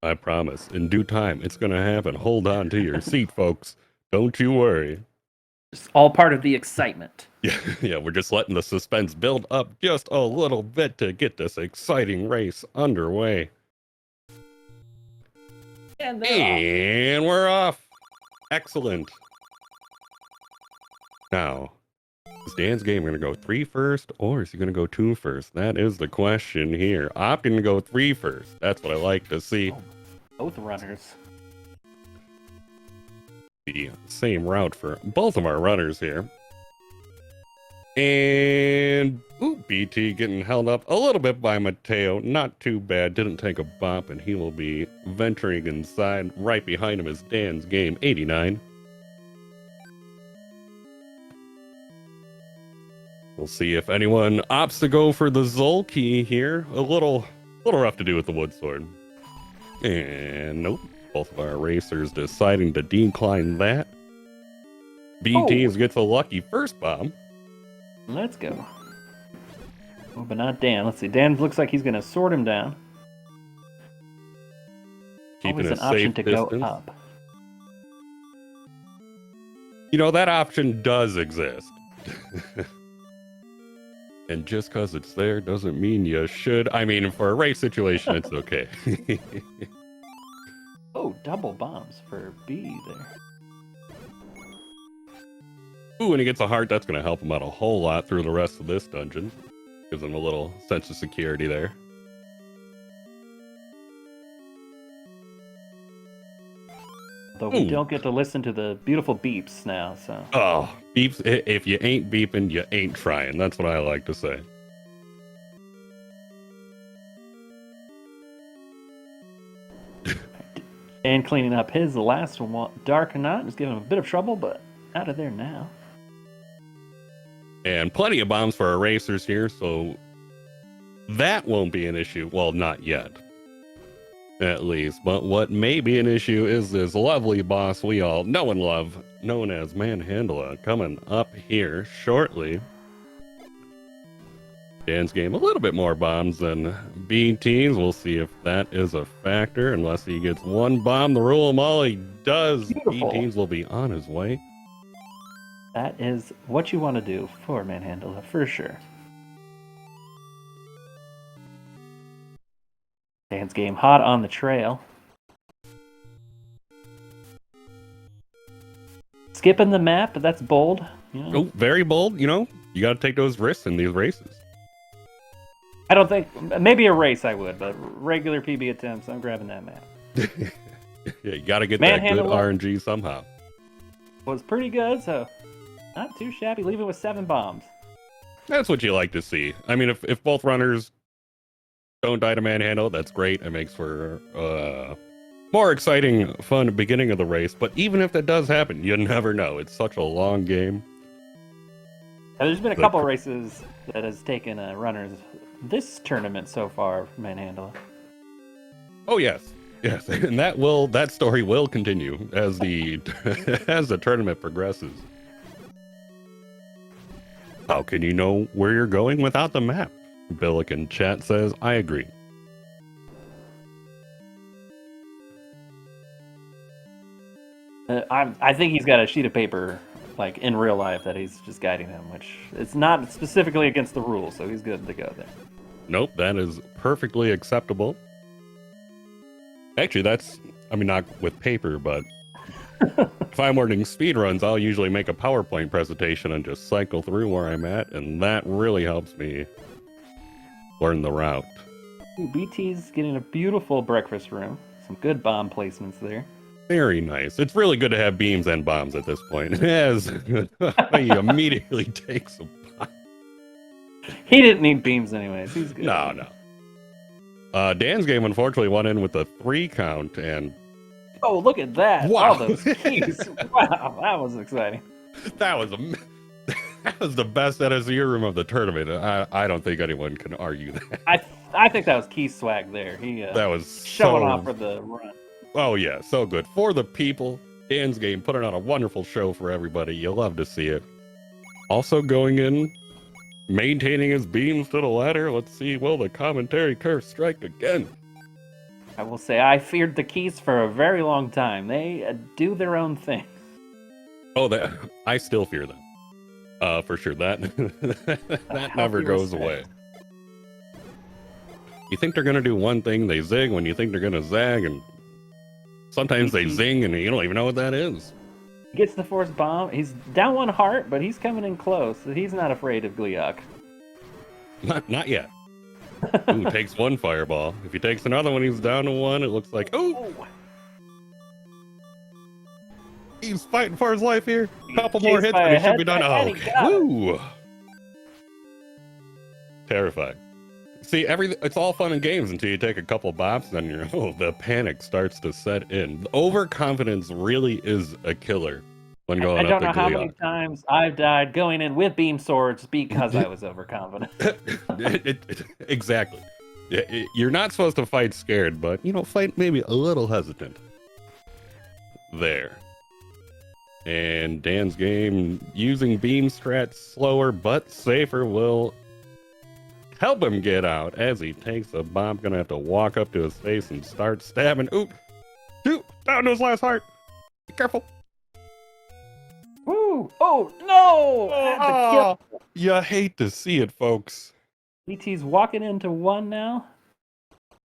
I promise. In due time, it's going to happen. Hold on to your seat, folks. Don't you worry. It's all part of the excitement. Yeah, we're just letting the suspense build up just a little bit to get this exciting race underway. And we're off. Excellent. Now, is Dan's game going to go 3 first, or is he going to go 2 first? That is the question here. Opting to go 3 first. That's what I like to see. Both runners. The same route for both of our runners here. And BT getting held up a little bit by Mateo. Not too bad. Didn't take a bump, and he will be venturing inside. Right behind him is Dan's game 89. We'll see if anyone opts to go for the Zolki here. A little rough to do with the wood sword. And nope. Both of our racers deciding to decline that. beeTeas gets a lucky first bomb. Let's go. Oh, but not Dan. Let's see. Dan looks like he's going to sort him down. Keeping Always a an option safe to distance. go up. You know, that option does exist. And just because it's there doesn't mean you should. I mean, for a race situation, it's okay. Oh, double bombs for B there. Ooh, and he gets a heart. That's going to help him out a whole lot through the rest of this dungeon. Gives him a little sense of security there. Though we don't get to listen to the beautiful beeps now, so. Oh, beeps. If you ain't beeping, you ain't trying. That's what I like to say. And cleaning up his last one, Dark Knot, is giving him a bit of trouble, but out of there now. And plenty of bombs for our racers here, so that won't be an issue. Well, not yet. At least. But what may be an issue is this lovely boss we all know and love, known as Manhandla, coming up here shortly. Dan's game a little bit more bombs than beeTeas. We'll see if that is a factor. Unless he gets one bomb to rule him all, he does. beeTeas will be on his way. That is what you want to do for Manhandla, for sure. Dan's game hot on the trail. Skipping the map, but that's bold. You know? Oh, very bold. You know, you got to take those risks in these races. I don't think, maybe a race I would, but regular PB attempts, I'm grabbing that map. Yeah, you got to get that good RNG somehow. Was pretty good, so not too shabby. Leave it with 7 bombs. That's what you like to see. I mean, if both runners don't die to manhandle, that's great. It makes for more exciting, fun beginning of the race. But even if that does happen, you never know. It's such a long game. There's been a couple races that has taken runners this tournament so far, Manhandla. Oh yes, yes, and that story will continue as the as the tournament progresses. How can you know where you're going without the map? Billick in chat says, I agree. I think he's got a sheet of paper, like in real life, that he's just guiding them, which it's not specifically against the rules, so he's good to go there. Nope, that is perfectly acceptable. Actually, I mean, not with paper, but if I'm learning speedruns, I'll usually make a PowerPoint presentation and just cycle through where I'm at, and that really helps me learn the route. BT's getting a beautiful breakfast room. Some good bomb placements there. Very nice. It's really good to have beams and bombs at this point. As he immediately takes a bomb. He didn't need beams anyways. He's good. No. Dan's game unfortunately went in with a 3 count, and oh, look at that! Wow. All those keys. Wow, that was exciting. That was the best NSU room of the tournament. I don't think anyone can argue that. I think that was key swag there. He that was showing off for the run. Oh yeah, so good for the people. Dan's game putting on a wonderful show for everybody. You'll love to see it. Also going in, maintaining his beams to the ladder. Let's see, will the commentary curse strike again? I will say I feared the keys for a very long time. They do their own thing. Oh, that I still fear them. For sure. That that never goes away. You think they're gonna do one thing, they zig when you think they're gonna zag, and sometimes they zing and you don't even know what that is. He gets the force bomb. He's down 1 heart, but he's coming in close. He's not afraid of Gleeok. Not yet. Ooh, takes 1 fireball. If he takes another one, he's down to 1. It looks like, oh! He's fighting for his life here. Couple more hits and he should be done. Oh, okay. Woo! Terrifying. See, it's all fun and games until you take a couple bops, and then the panic starts to set in. Overconfidence really is a killer when going up to Gleeok. I don't know how many times I've died going in with beam swords because I was overconfident. Exactly. You're not supposed to fight scared, but, fight maybe a little hesitant. There. And Dan's game, using beam strats slower but safer, will help him get out as he takes a bomb. Gonna have to walk up to his face and start stabbing. Ooh! Down to his last heart! Be careful! Woo! Oh, no! Oh, you hate to see it, folks. BT's walking into 1 now.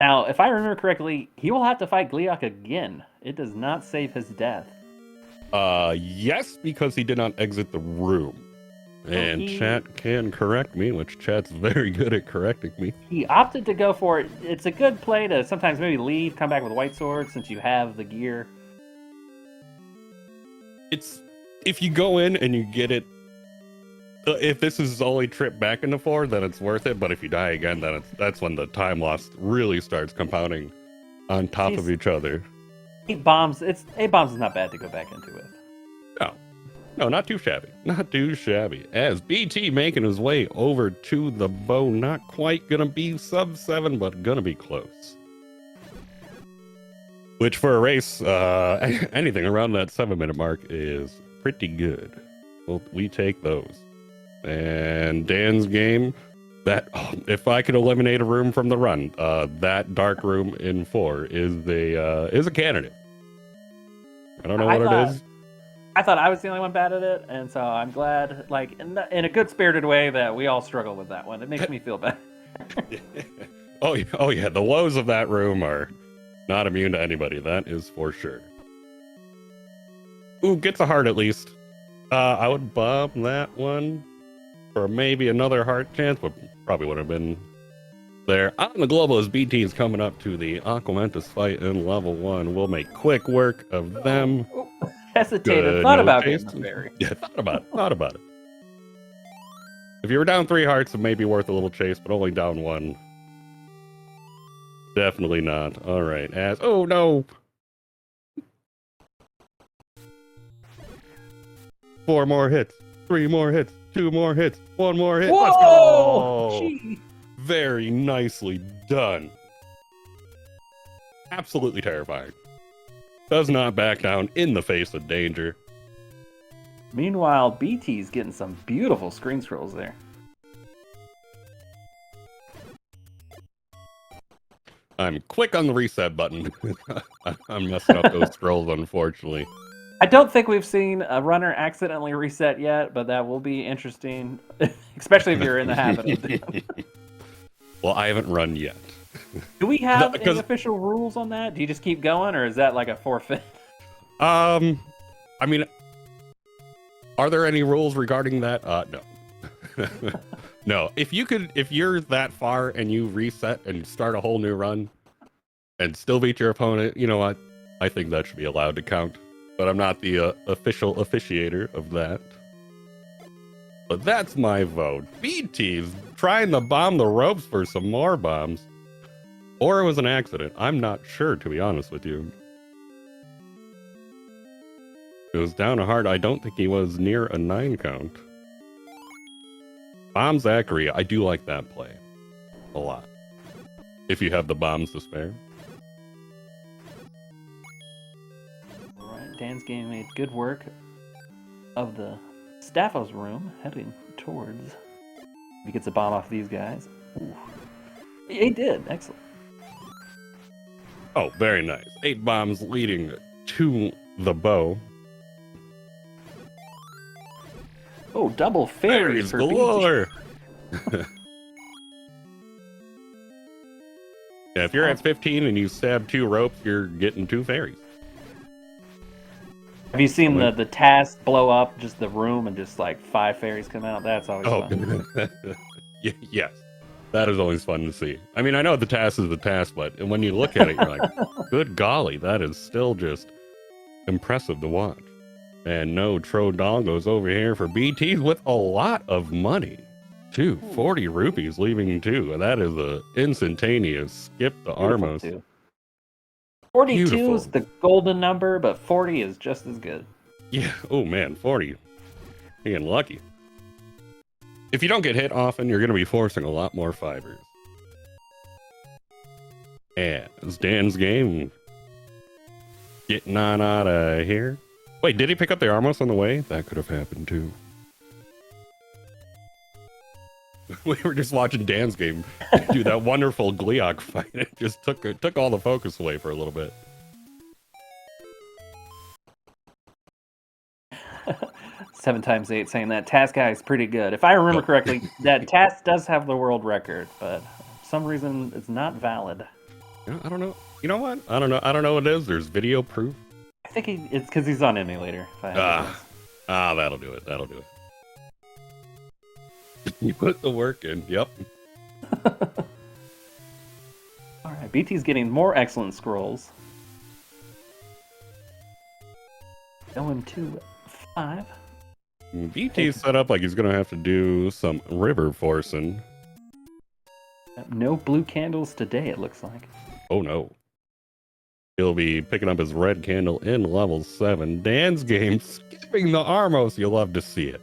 Now, if I remember correctly, he will have to fight Gleeok again. It does not save his death. Yes, because he did not exit the room. And chat can correct me, which chat's very good at correcting me. He opted to go for it. It's a good play to sometimes maybe leave, come back with white sword since you have the gear. If you go in and you get it, if this is his only trip back into 4, then it's worth it. But if you die again, then that's when the time lost really starts compounding on top of each other. 8 bombs. 8 bombs is not bad to go back into it. No, not too shabby. Not too shabby. As BT making his way over to the bow, not quite gonna be sub 7, but gonna be close. Which for a race, anything around that 7-minute mark is pretty good. Well, we take those. And Dan's game, if I could eliminate a room from the run, that dark room in 4 is a candidate. I don't know what it is. I thought I was the only one bad at it, and so I'm glad, in a good spirited way, that we all struggle with that one. It makes me feel better. Oh yeah, the woes of that room are not immune to anybody. That is for sure. Ooh, gets a heart at least. I would bomb that one for maybe another heart chance, but probably would have been there. On the global, as BT is coming up to the Aquamentus fight in level 1. We'll make quick work of them. Hesitated, thought about getting the berry. Yeah, thought about it. If you were down 3 hearts, it may be worth a little chase, but only down 1. Definitely not. All right, oh no! 4 more hits, 3 more hits, 2 more hits, 1 more hit. Whoa! Let's go! Gee. Very nicely done. Absolutely terrifying. Does not back down in the face of danger. Meanwhile, BT's getting some beautiful screen scrolls there. I'm quick on the reset button. I'm messing up those scrolls, unfortunately. I don't think we've seen a runner accidentally reset yet, but that will be interesting, especially if you're in the habit of it. Well, I haven't run yet. Do we have any official rules on that? Do you just keep going, or is that like a forfeit? I mean, are there any rules regarding that? No. No. If you're that far and you reset and start a whole new run and still beat your opponent, you know what? I think that should be allowed to count. But I'm not the official officiator of that. But that's my vote. BT's trying to bomb the ropes for some more bombs. Or it was an accident. I'm not sure, to be honest with you. It was down a heart. I don't think he was near a 9 count. Bomb Zachary, I do like that play. A lot. If you have the bombs to spare. Alright, Dan's game made good work of the Staphos room, heading towards... If he gets a bomb off these guys. Ooh. He did, excellent. Oh, very nice. 8 bombs leading to the bow. Oh, double fairies for galore. Yeah, if you're at 15 and you stab 2 ropes, you're getting 2 fairies. Have you seen the task blow up just the room and just like 5 fairies come out? That's always fun. Yes, that is always fun to see. I mean, I know the task is the task, but when you look at it, you're like, good golly, that is still just impressive to watch. And no Trodongos over here for beeTeas with a lot of money. 40 rupees leaving 2. And that is a instantaneous skip to Armos. 42 is the golden number, but 40 is just as good. Yeah. Oh man, 40. You're getting lucky. If you don't get hit often, you're going to be forcing a lot more fibers. And it's Dan's game. Getting on out of here. Wait, did he pick up the Armos on the way? That could have happened too. We were just watching Dan's game do that wonderful Gleeok fight. It just took all the focus away for a little bit. 7 times 8 saying that task guy is pretty good. If I remember correctly, that task does have the world record, but for some reason it's not valid. Yeah, I don't know. You know what? I don't know what it is. There's video proof. I think it's because he's on emulator. That'll do it. That'll do it. You put the work in. Yep. All right, BT's getting more excellent scrolls. Going to 5. BT's set up like he's gonna have to do some river forcing. No blue candles today, it looks like. Oh no. He'll be picking up his red candle in level 7. Dan's game skipping the Armos. You'll love to see it.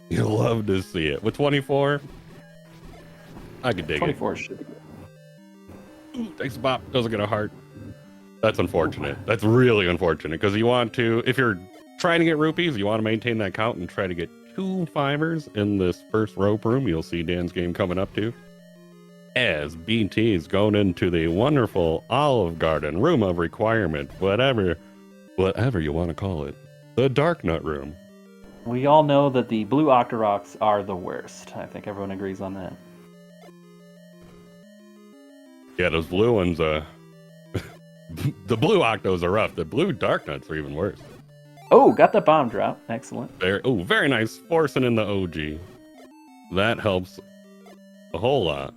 You'll love to see it. With 24, I could dig 24 should be it. Takes a bop, doesn't get a heart. That's unfortunate. That's really unfortunate because you want to, if you're trying to get rupees, you want to maintain that count and try to get 2 fibers in this first rope room. You'll see Dan's game coming up to. As BT's going into the wonderful Olive Garden room of requirement, whatever you want to call it, the Dark Nut room. We all know that the blue Octoroks are the worst. I think everyone agrees on that. Yeah, those blue ones, the blue Octos are rough. The blue Dark Nuts are even worse. Oh, got the bomb drop. Excellent. Very nice. Forcing in the OG. That helps a whole lot.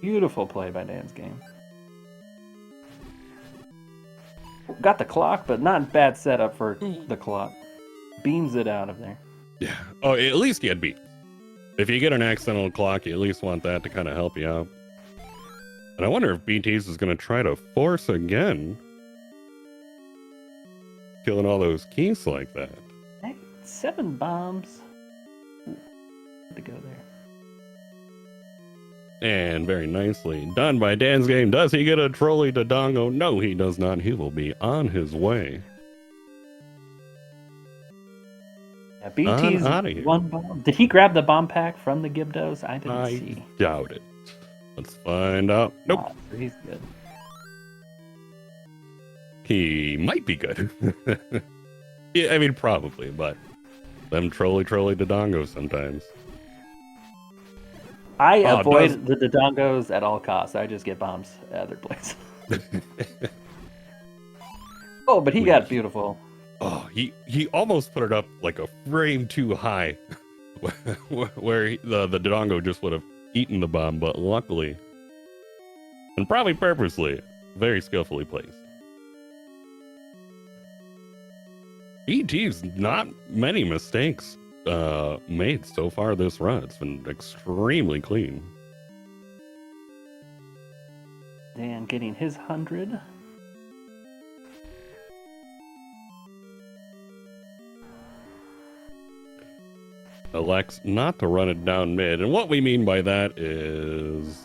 Beautiful play by Dan's game. Got the clock, but not bad setup for the clock. Beams it out of there. Yeah. Oh, at least you had beats. If you get an accidental clock, you at least want that to kind of help you out. And I wonder if BT's is going to try to force again. Killing all those keys like that. Hey, 7 bombs. Ooh, had to go there. And very nicely done by Dan's game. Does he get a trolley to Dongo? No, he does not. He will be on his way. Yeah, BT's 1 bomb. Did he grab the bomb pack from the Gibdos? I didn't see. I doubt it. Let's find out. Nope. Oh, so he's good. He might be good. Yeah, I mean, probably, but them trolley to Dongo sometimes. I avoid the Dodongos at all costs. I just get bombs at other places. Oh, but he got beautiful. Oh, he almost put it up like a frame too high, where the Dodongo just would have eaten the bomb, but luckily, and probably purposely, very skillfully placed. ET's not many mistakes made so far this run. It's been extremely clean. Dan getting his 100. Elects not to run it down mid. And what we mean by that is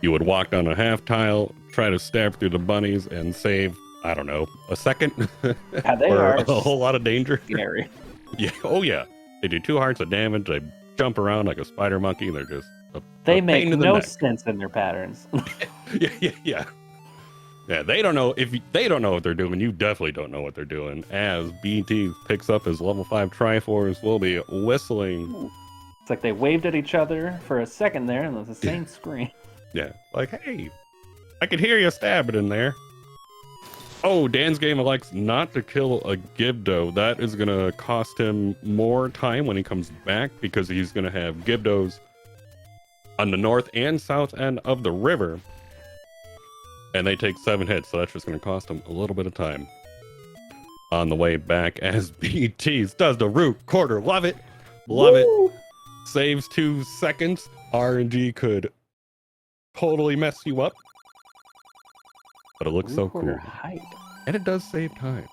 you would walk down a half tile, try to stab through the bunnies, and save, I don't know, a second. Yeah, they or are a whole lot of danger. Scary. Yeah. Oh, yeah. They do 2 hearts of damage. They jump around like a spider monkey. They're just a They A pain make in the no neck. sense in their patterns. Yeah. Yeah, they don't know. If they don't know what they're doing, you definitely don't know what they're doing. As beeTeas picks up his level 5 Triforce, we'll be whistling. It's like they waved at each other for a second there, and it was the same screen. Yeah, like, hey, I could hear you stabbing in there. Oh, Dan's game elects not to kill a Gibdo. That is going to cost him more time when he comes back, because he's going to have Gibdos on the north and south end of the river. And they take 7 hits, so that's just going to cost him a little bit of time on the way back, as beeTeas does the root quarter. Love it. Love Woo! it. Saves 2 seconds. RNG could totally mess you up. But it looks so cool. Height. And it does save time.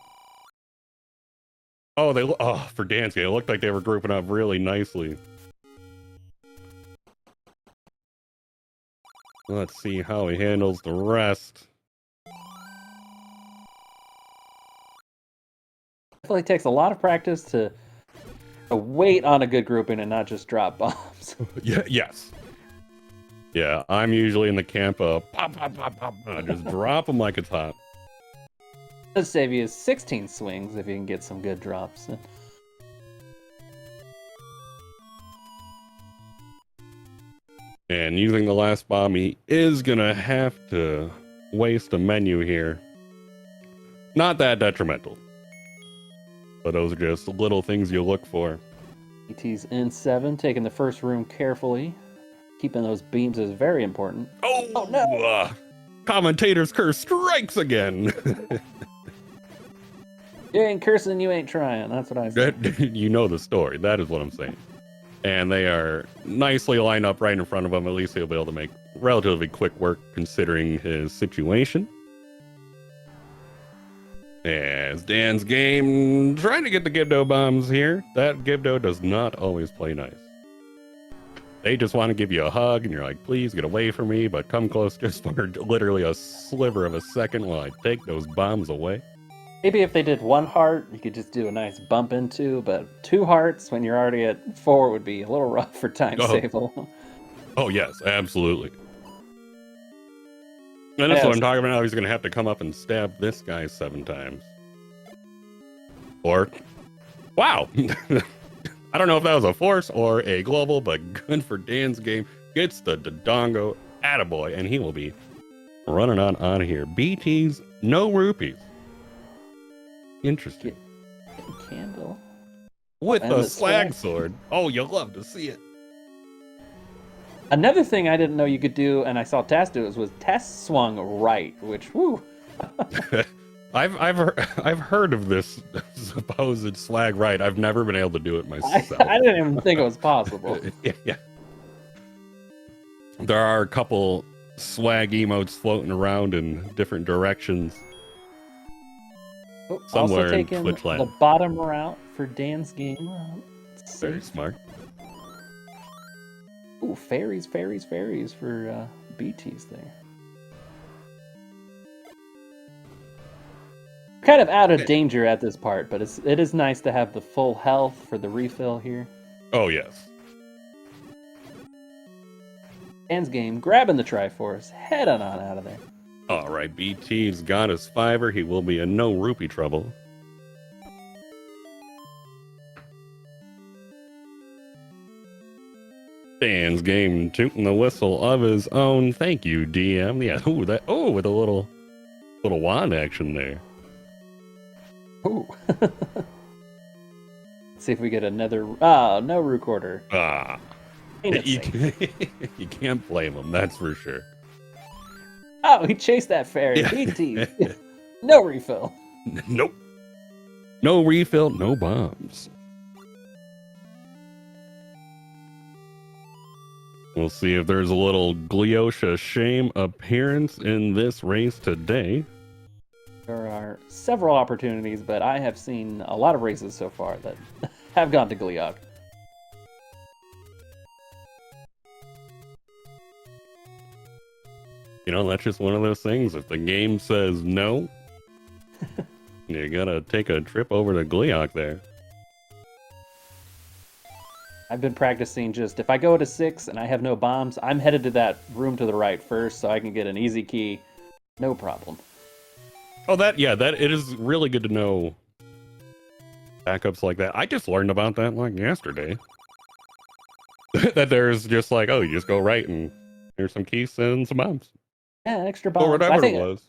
Oh, for Dan's game, it looked like they were grouping up really nicely. Let's see how he handles the rest. Definitely takes a lot of practice to wait on a good grouping and not just drop bombs. Yes. Yeah, I'm usually in the camp of pop, pop, pop, pop. I just drop them like it's hot. Does save you 16 swings if you can get some good drops. And using the last bomb, he is gonna have to waste a menu here. Not that detrimental, but those are just little things you look for. ET's in 7, taking the first room carefully. Keeping those beams is very important. Oh no! Commentator's curse strikes again. You ain't cursing, you ain't trying. That's what I said. You know the story. That is what I'm saying. And they are nicely lined up right in front of him. At least he'll be able to make relatively quick work considering his situation. As Dan's game trying to get the Gibdo bombs here. That Gibdo does not always play nice. They just want to give you a hug, and you're like, please get away from me, but come close just for literally a sliver of a second while I take those bombs away. Maybe if they did 1 heart, you could just do a nice bump into, but 2 hearts when you're already at 4 would be a little rough for time save. Oh, yes, absolutely. And that's what I'm talking about now. He's going to have to come up and stab this guy 7 times. Or, wow. I don't know if that was a force or a global, but good for Dan's game. Gets the Dodongo attaboy, and he will be running on out of here. beeTeas, no rupees. Interesting. Candle. With a slag sword. Oh, you'll love to see it. Another thing I didn't know you could do, and I saw Tess do it, was Tess swung right, which, whoo. I've heard of this supposed slag right. I've never been able to do it myself. I didn't even think it was possible. Yeah. There are a couple swag emotes floating around in different directions. Somewhere also taking in Twitch land. The bottom route for Dan's game. Very smart. Ooh, fairies for beeTeas there. Kind of out of danger at this part, but it is nice to have the full health for the refill here. Oh, yes. Dan's game, grabbing the Triforce, head on out of there. All right, beeTeas got his 5-er. He will be in no rupee trouble. Dan's game tooting the whistle of his own. Thank you, DM. Yeah, with a little wand action there. Ooh. Let's see if we get another. No recorder. You can't blame him, that's for sure. Oh, he chased that fairy. beeTeas. No refill. Nope. No refill, no bombs. We'll see if there's a little Glyosha shame appearance in this race today. There are several opportunities, but I have seen a lot of races so far that have gone to Gleok. You know, that's just one of those things. If the game says no, you gotta take a trip over to Gleok there. I've been practicing just, if I go to 6 and I have no bombs, I'm headed to that room to the right first so I can get an easy key. No problem. Oh, that it is really good to know backups like that. I just learned about that like yesterday. That there's just like, oh, you just go right and here's some keys and some bombs. Yeah, extra bombs. Or whatever it was.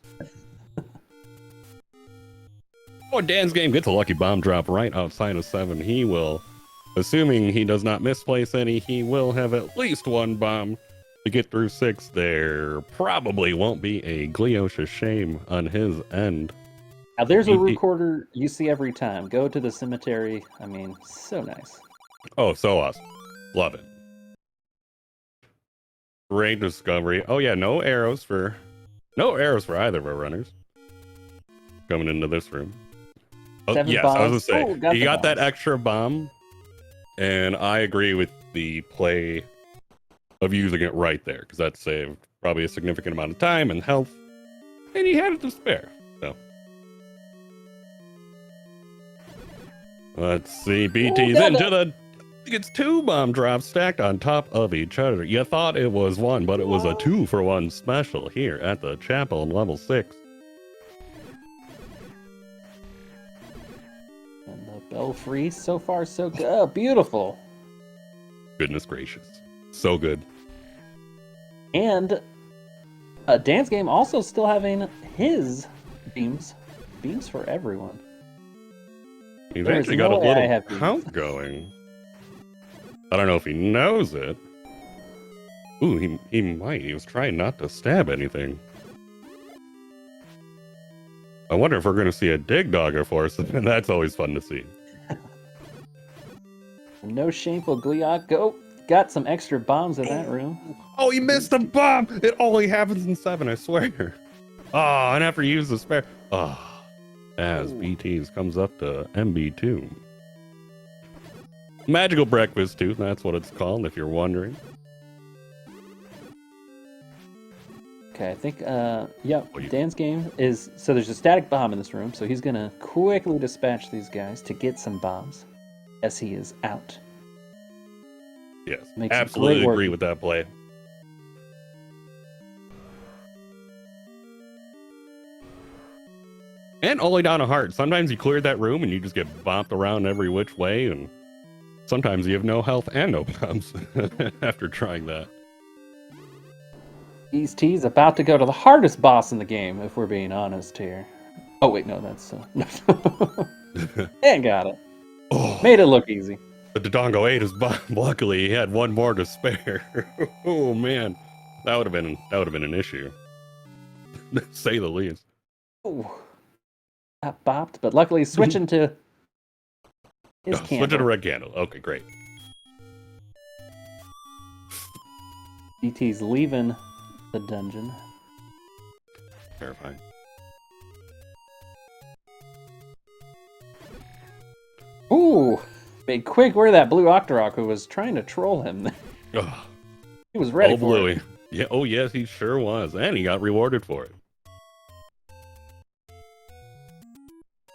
Oh, Dan's game gets a lucky bomb drop right outside of 7. He will, assuming he does not misplace any, he will have at least one bomb to get through 6. There probably won't be a Gleosha shame on his end. Now there's a recorder you see every time. Go to the cemetery. I mean, so nice. Oh, so awesome. Love it. Great discovery. Oh yeah, no arrows for either of our runners coming into this room. Oh, 7 yes, bombs. I was gonna say, he got bombs. that extra bomb, and I agree with the play of using it right there, because that saved probably a significant amount of time and health, and he had it to spare. So let's see, beeTeas into the... It's 2 bomb drops stacked on top of each other. You thought it was 1, but it was a 2-for-1 special here at the chapel in level 6. And the belfry, so far so good. Oh, beautiful. Goodness gracious. So good. And Dance Game also still having his beams. Beams for everyone. He's actually got a little count going. I don't know if he knows it. Ooh, he might. He was trying not to stab anything. I wonder if we're going to see a dig dogger for us, and that's always fun to see. No shameful Gleok. Go. Got some extra bombs in that room. Oh, he missed a bomb! It only happens in 7, I swear. Oh, and after you use the spare... Oh, as beeTeas comes up to MB2. Magical breakfast tooth, that's what it's called, if you're wondering. Okay, I think, Dan's game is... So there's a static bomb in this room, so he's going to quickly dispatch these guys to get some bombs as he is out. Yes, absolutely agree with that play. And only down a heart. Sometimes you clear that room and you just get bopped around every which way, and sometimes you have no health and no bombs after trying that. beeTeas about to go to the hardest boss in the game, if we're being honest here. Oh, wait, no, that's... and got it. Oh. Made it look easy. The Dodongo ate his bomb. Luckily, he had one more to spare. Oh, man. That would have been an issue. To say the least. Ooh. Got bopped, but luckily switching to his candle. Switching to red candle. Okay, great. beeTeas leaving the dungeon. Terrifying. Ooh! Made quick where that blue Octorok who was trying to troll him. Oh, He was ready for Bluey. it. Yeah, oh yes, he sure was. And he got rewarded for it.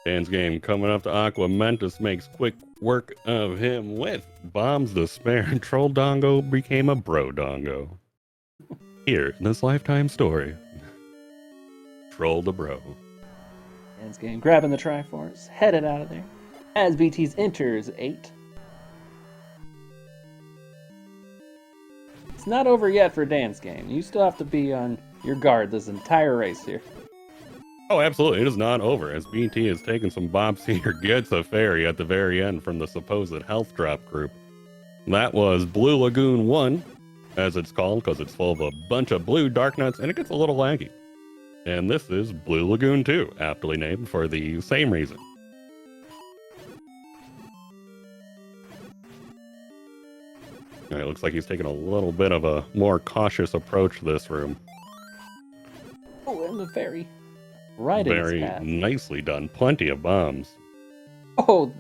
Dan's game coming up to Aqua Mentis makes quick work of him with bombs to spare. Troll Dongo became a bro Dongo. Here in this lifetime story. Troll the bro. Dan's game grabbing the Triforce, headed out of there. As beeTeas enters 8. It's not over yet for Dan's game. You still have to be on your guard this entire race here. Oh, absolutely. It is not over, as BT is taking some bombs here, gets a fairy at the very end from the supposed health drop group. That was Blue Lagoon 1, as it's called, because it's full of a bunch of blue dark nuts, and it gets a little laggy. And this is Blue Lagoon 2, aptly named for the same reason. It looks like he's taking a little bit of a more cautious approach to this room. Oh, and the fairy. Right in his path. Very nicely done. Plenty of bombs. Oh,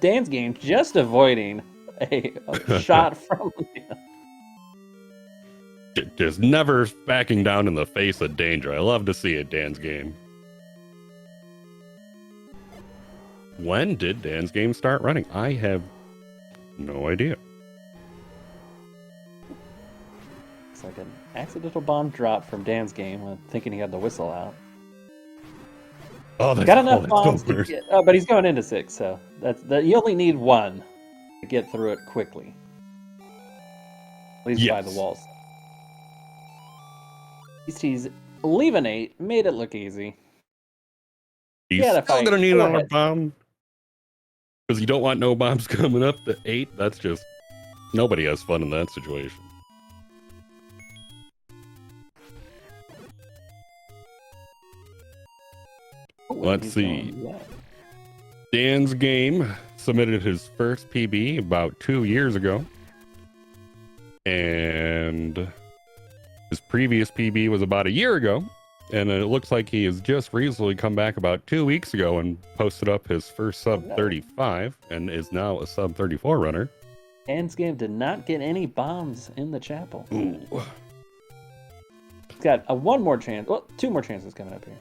Dan's game just avoiding a shot from Just never backing down in the face of danger. I love to see it, Dan's game. When did Dan's game start running? I have no idea. Looks like an accidental bomb drop from Dan's game, thinking he had the whistle out. Oh, that's got enough bombs so to get. Oh, but he's going into 6, so you only need 1 to get through it quickly. At least by the walls. beeTeas leaving 8 made it look easy. He's still gonna need another bomb because you don't want no bombs coming up to 8. That's just nobody has fun in that situation. Let's see. Dan's game submitted his first PB about 2 years ago. And his previous PB was about a year ago. And it looks like he has just recently come back about 2 weeks ago and posted up his first sub 35 and is now a sub 34 runner. Dan's game did not get any bombs in the chapel. Ooh. He's got one more chance. Well, 2 more chances coming up here.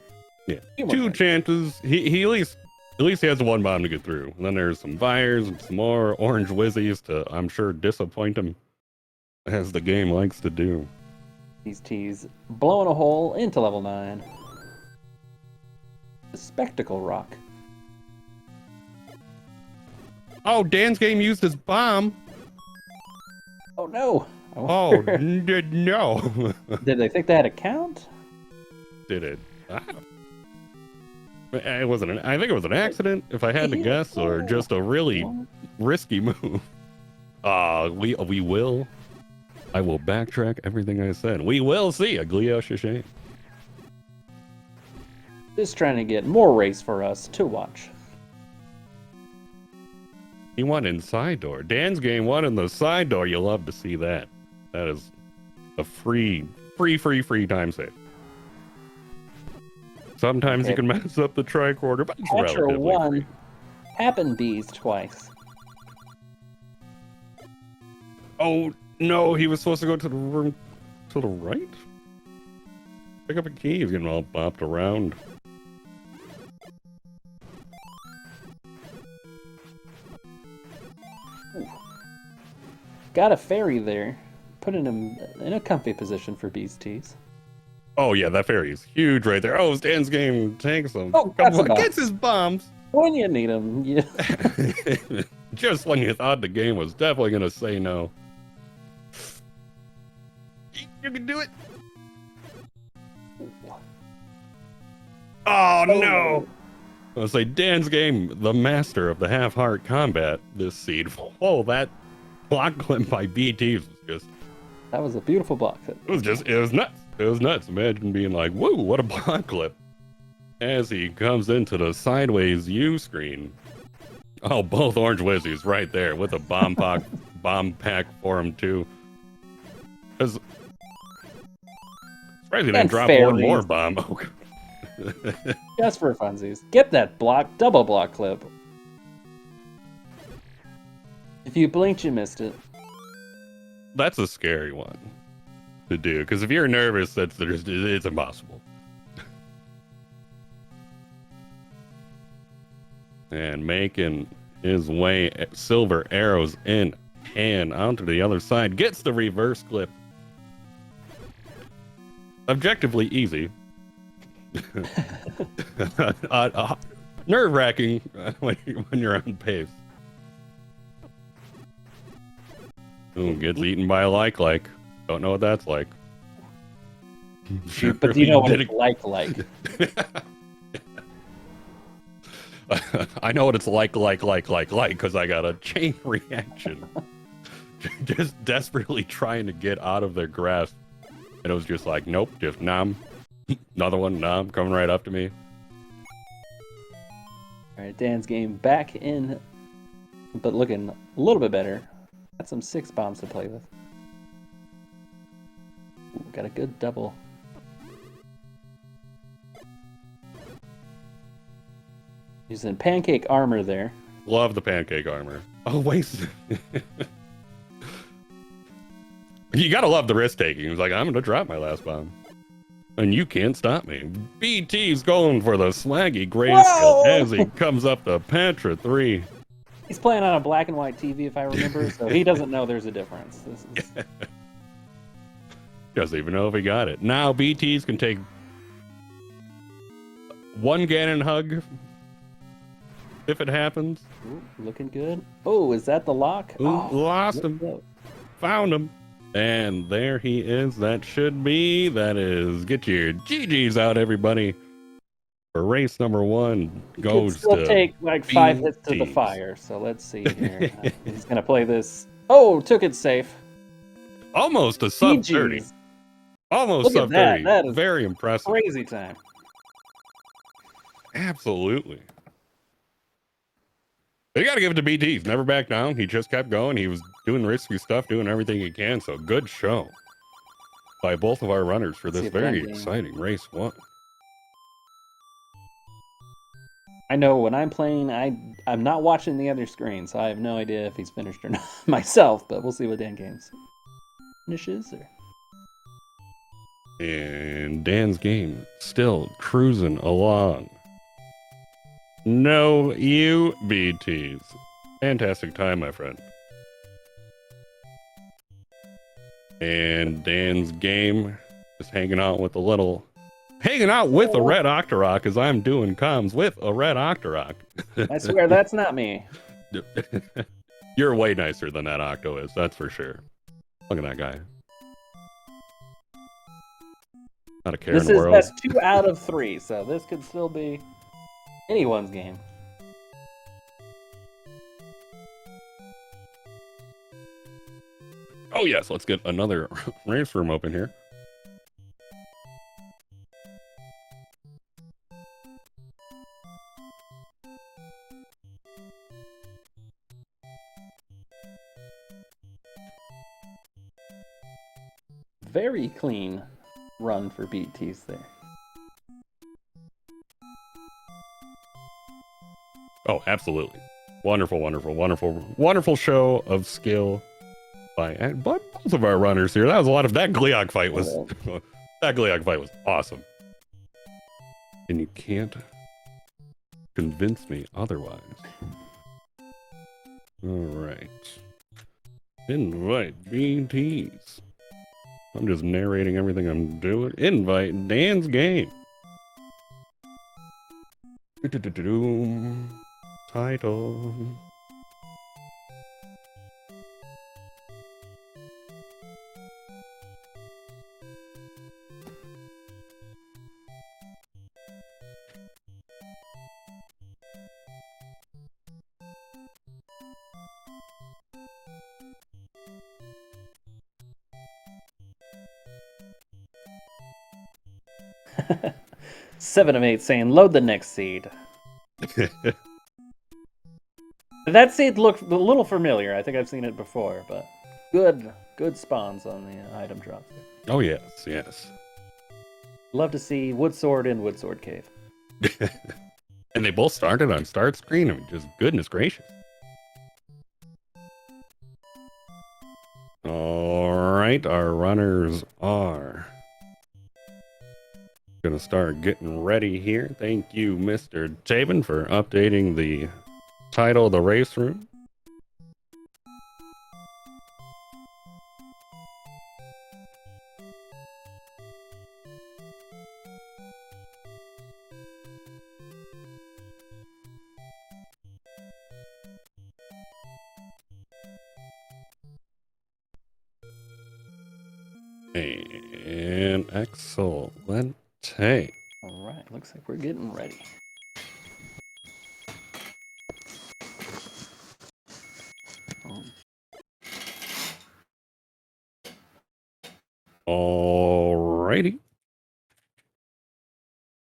Yeah, 2 chances. He at least he has 1 bomb to get through. And then there's some fires and some more orange whizzies to, I'm sure, disappoint him, as the game likes to do. beeTeas blowing a hole into level 9. The Spectacle Rock. Oh, Dan's game used his bomb. Oh no! Oh, no. Did they think they had a count? Did it? It wasn't. I think it was an accident, if I had to guess, or just a really risky move. We will. I will backtrack everything I said. We will see a Glio Shishane. Just trying to get more race for us to watch. He won in side door. Dan's game won in the side door. You love to see that. That is a free time save. Sometimes you can mess up the tricorder, but it's relatively free. Happened bees twice. Oh no, he was supposed to go to the room to the right? Pick up a key, he's getting all bopped around. Ooh. Got a fairy there, putting him in a comfy position for beeTeas. Oh yeah, that fairy is huge right there. Oh, Dan's game takes him. Oh, gets his bombs. When you need them, yeah. Just when you thought the game was definitely gonna say no. You can do it. Oh no! I'll say Dan's game, the master of the half-heart combat this seed. Oh, that block clip by beeTeas was just... That was a beautiful block clip. It was nuts. It was nuts. Imagine being like, whoa, what a block clip. As he comes into the sideways U screen. Oh, both orange whizzies right there with a bomb pack for him too. Because surprised he didn't drop one more bomb. Oh, just for funsies. Get that double block clip. If you blinked, you missed it. That's a scary one to do, because if you're nervous, it's impossible. And making his way, silver arrows in hand onto the other side, gets the reverse clip. Objectively easy. Nerve-wracking when you're on pace. Ooh, gets eaten by a like. Don't know what that's like. But do you know what it's like? I know what it's like, because I got a chain reaction. Just desperately trying to get out of their grasp. And it was just like, nope, just nom. Another one, nom, coming right up to me. Alright, Dan's game back in, but looking a little bit better. Got some 6 bombs to play with. Ooh, got a good double. Using pancake armor there. Love the pancake armor. Oh, wait. You gotta love the risk taking. He was like, I'm gonna drop my last bomb. And you can't stop me. beeTeas going for the swaggy grayscale as he comes up to Patra 3. He's playing on a black and white TV, if I remember, so he doesn't know there's a difference. Doesn't even know if he got it. Now beeTeas can take one Ganon hug if it happens. Ooh, looking good. Oh, is that the lock? Ooh, Oh, lost him. Found him. And there he is. That should be. That is. Get your GGs out, everybody. For race number 1 goes to still take like 5 hits to the fire. So let's see here. He's gonna play this. Oh, took it safe. Almost a sub 30. Almost sub 30. That is very impressive. Crazy time. Absolutely. But you got to give it to beeTeas. Never back down. He just kept going. He was doing risky stuff, doing everything he can. So good show by both of our runners for this very exciting race 1. I know when I'm playing, I'm not watching the other screen, so I have no idea if he's finished or not myself, but we'll see what Dan Games finishes. And Dan's game still cruising along. No, you beeTeas. Fantastic time, my friend. And Dan's game is hanging out with a red Octorok as I'm doing comms with a red Octorok. I swear that's not me. You're way nicer than that Octo is, that's for sure. Look at that guy. Not a care in the world. That's 2 out of 3, so this could still be anyone's game. Oh yes, let's get another race room open here. Very clean run for beeTeas there. Oh, absolutely. Wonderful, wonderful, wonderful, wonderful show of skill by both of our runners here. That was a lot of that Gleeok fight was that Gleeok fight was awesome. And you can't convince me otherwise. All right. Invite beeTeas. I'm just narrating everything I'm doing. Invite Dan's game. Title. Seven of 8 saying load the next seed. That seed looked a little familiar. I think I've seen it before, but good spawns on the item drops. Oh yes, yes. Love to see Woodsword in Woodsword Cave. And they both started on start screen. I mean, just goodness gracious. All right, our runners are gonna start getting ready here. Thank you, Mr. Tabin, for updating the title of the race room. And excellent. Hey. All right, looks like we're getting ready. Alrighty.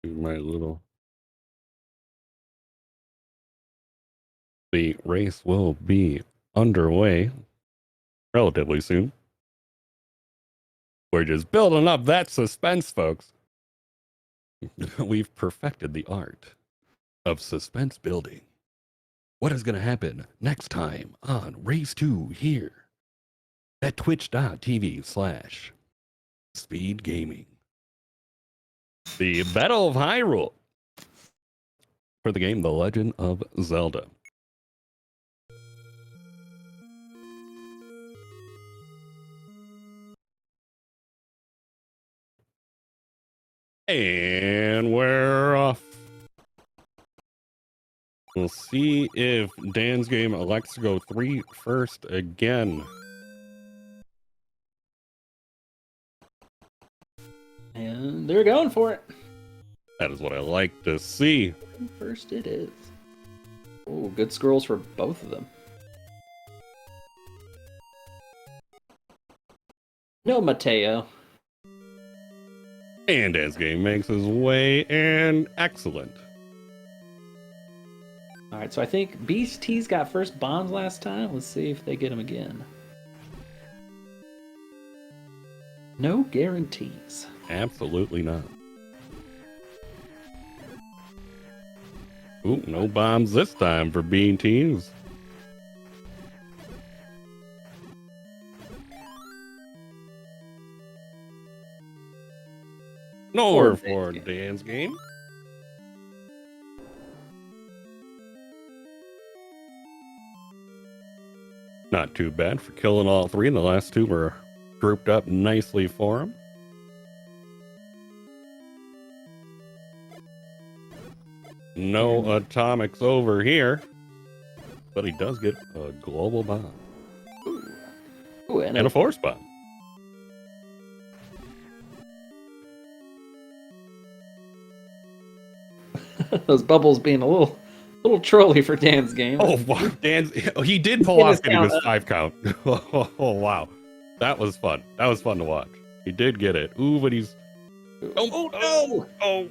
My little. The race will be underway relatively soon. We're just building up that suspense, folks. We've perfected the art of suspense building. What is going to happen next time on Race 2 here at twitch.tv/SpeedGaming. The Battle of Hyrule for the game The Legend of Zelda. And we're off. We'll see if Dan's game elects to go 3 first again. And they're going for it. That is what I like to see. First it is. Oh, good scrolls for both of them. No, Mateo. And Dan's game makes his way, and excellent. All right, so I think beeTeas got first bombs last time. Let's see if they get them again. No guarantees. Absolutely not. Ooh, no bombs this time for beeTeas. Nor for Dan's game. Not too bad for killing all 3, and the last 2 were grouped up nicely for him. No atomics over here, but he does get a global bomb. Ooh, and a force bomb. Those bubbles being a little trolly for Dan's game. Oh, wow. He did pull off getting his 5 count. Oh, wow. That was fun. That was fun to watch. He did get it. Ooh, but he's... Oh, no! Oh.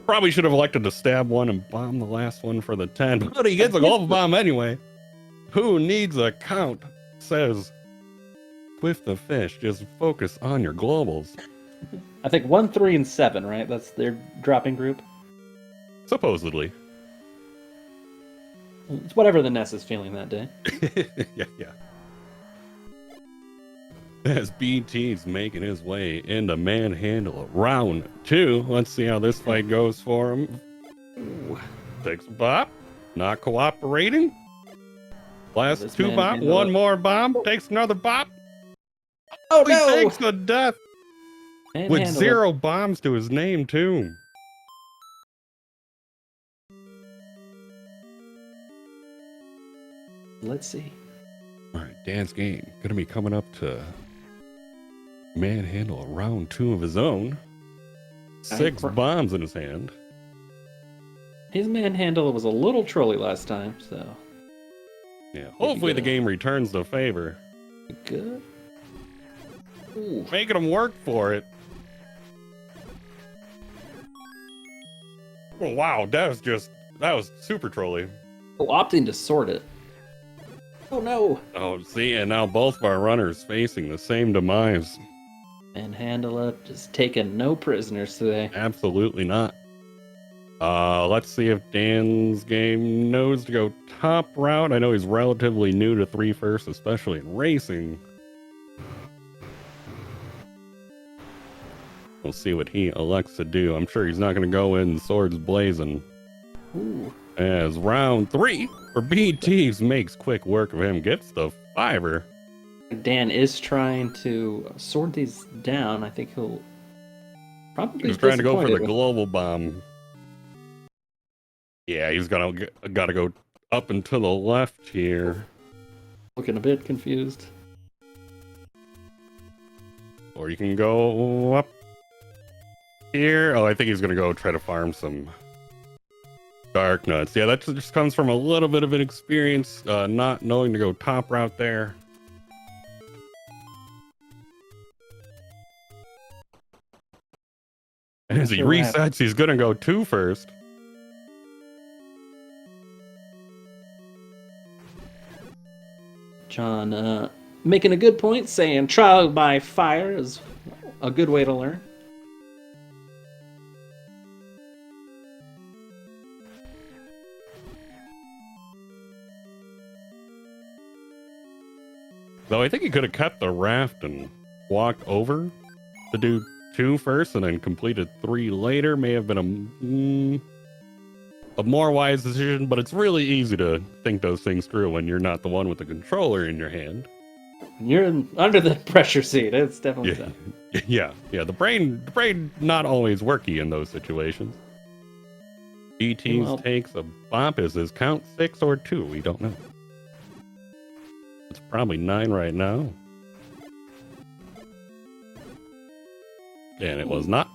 Probably should have elected to stab one and bomb the last one for the 10, but he gets a global bomb anyway. Who needs a count? Says with the fish. Just focus on your globals. I think 1, 3, and 7, right? That's their dropping group. Supposedly. It's whatever the Ness is feeling that day. yeah. As beeTeas making his way into manhandle round 2. Let's see how this fight goes for him. Ooh. Takes a bop. Not cooperating. Last 2 bop. 1 more bomb. Takes another bop. Oh, he takes a death. With 0 bombs to his name, too. Let's see. All right, Dan's game gonna be coming up to manhandle round 2 of his own. 6 bombs in his hand. His manhandle was a little trolly last time, so yeah. Hopefully the game returns the favor. Good. Ooh. Making him work for it. Oh wow, that was super trolly. Oh, opting to sort it. Oh no! Oh, see, and now both of our runners facing the same demise. And handle up, just taking no prisoners today. Absolutely not. Let's see if Dan's game knows to go top route. I know he's relatively new to 3 first, especially in racing. We'll see what he elects to do. I'm sure he's not going to go in swords blazing. Ooh. As round 3 for beeTeas makes quick work of him, gets the 5er. Dan is trying to sort these down. I think he'll probably. He's trying to go for the global bomb. Yeah, he's got to go up and to the left here. Looking a bit confused. Or you can go up here. Oh, I think he's going to go try to farm some dark nuts. Yeah, that just comes from a little bit of an experience, not knowing to go top route there. As he resets, he's going to go 2 first. John making a good point, saying trial by fire is a good way to learn. Though I think he could have cut the raft and walked over to do 2 first and then completed 3 later. May have been a more wise decision, but it's really easy to think those things through when you're not the one with the controller in your hand. You're under the pressure seat. It's definitely tough. Yeah. The brain not always worky in those situations. beeTeas takes a bump. Is his count 6 or 2? We don't know. It's probably 9 right now. And it was not.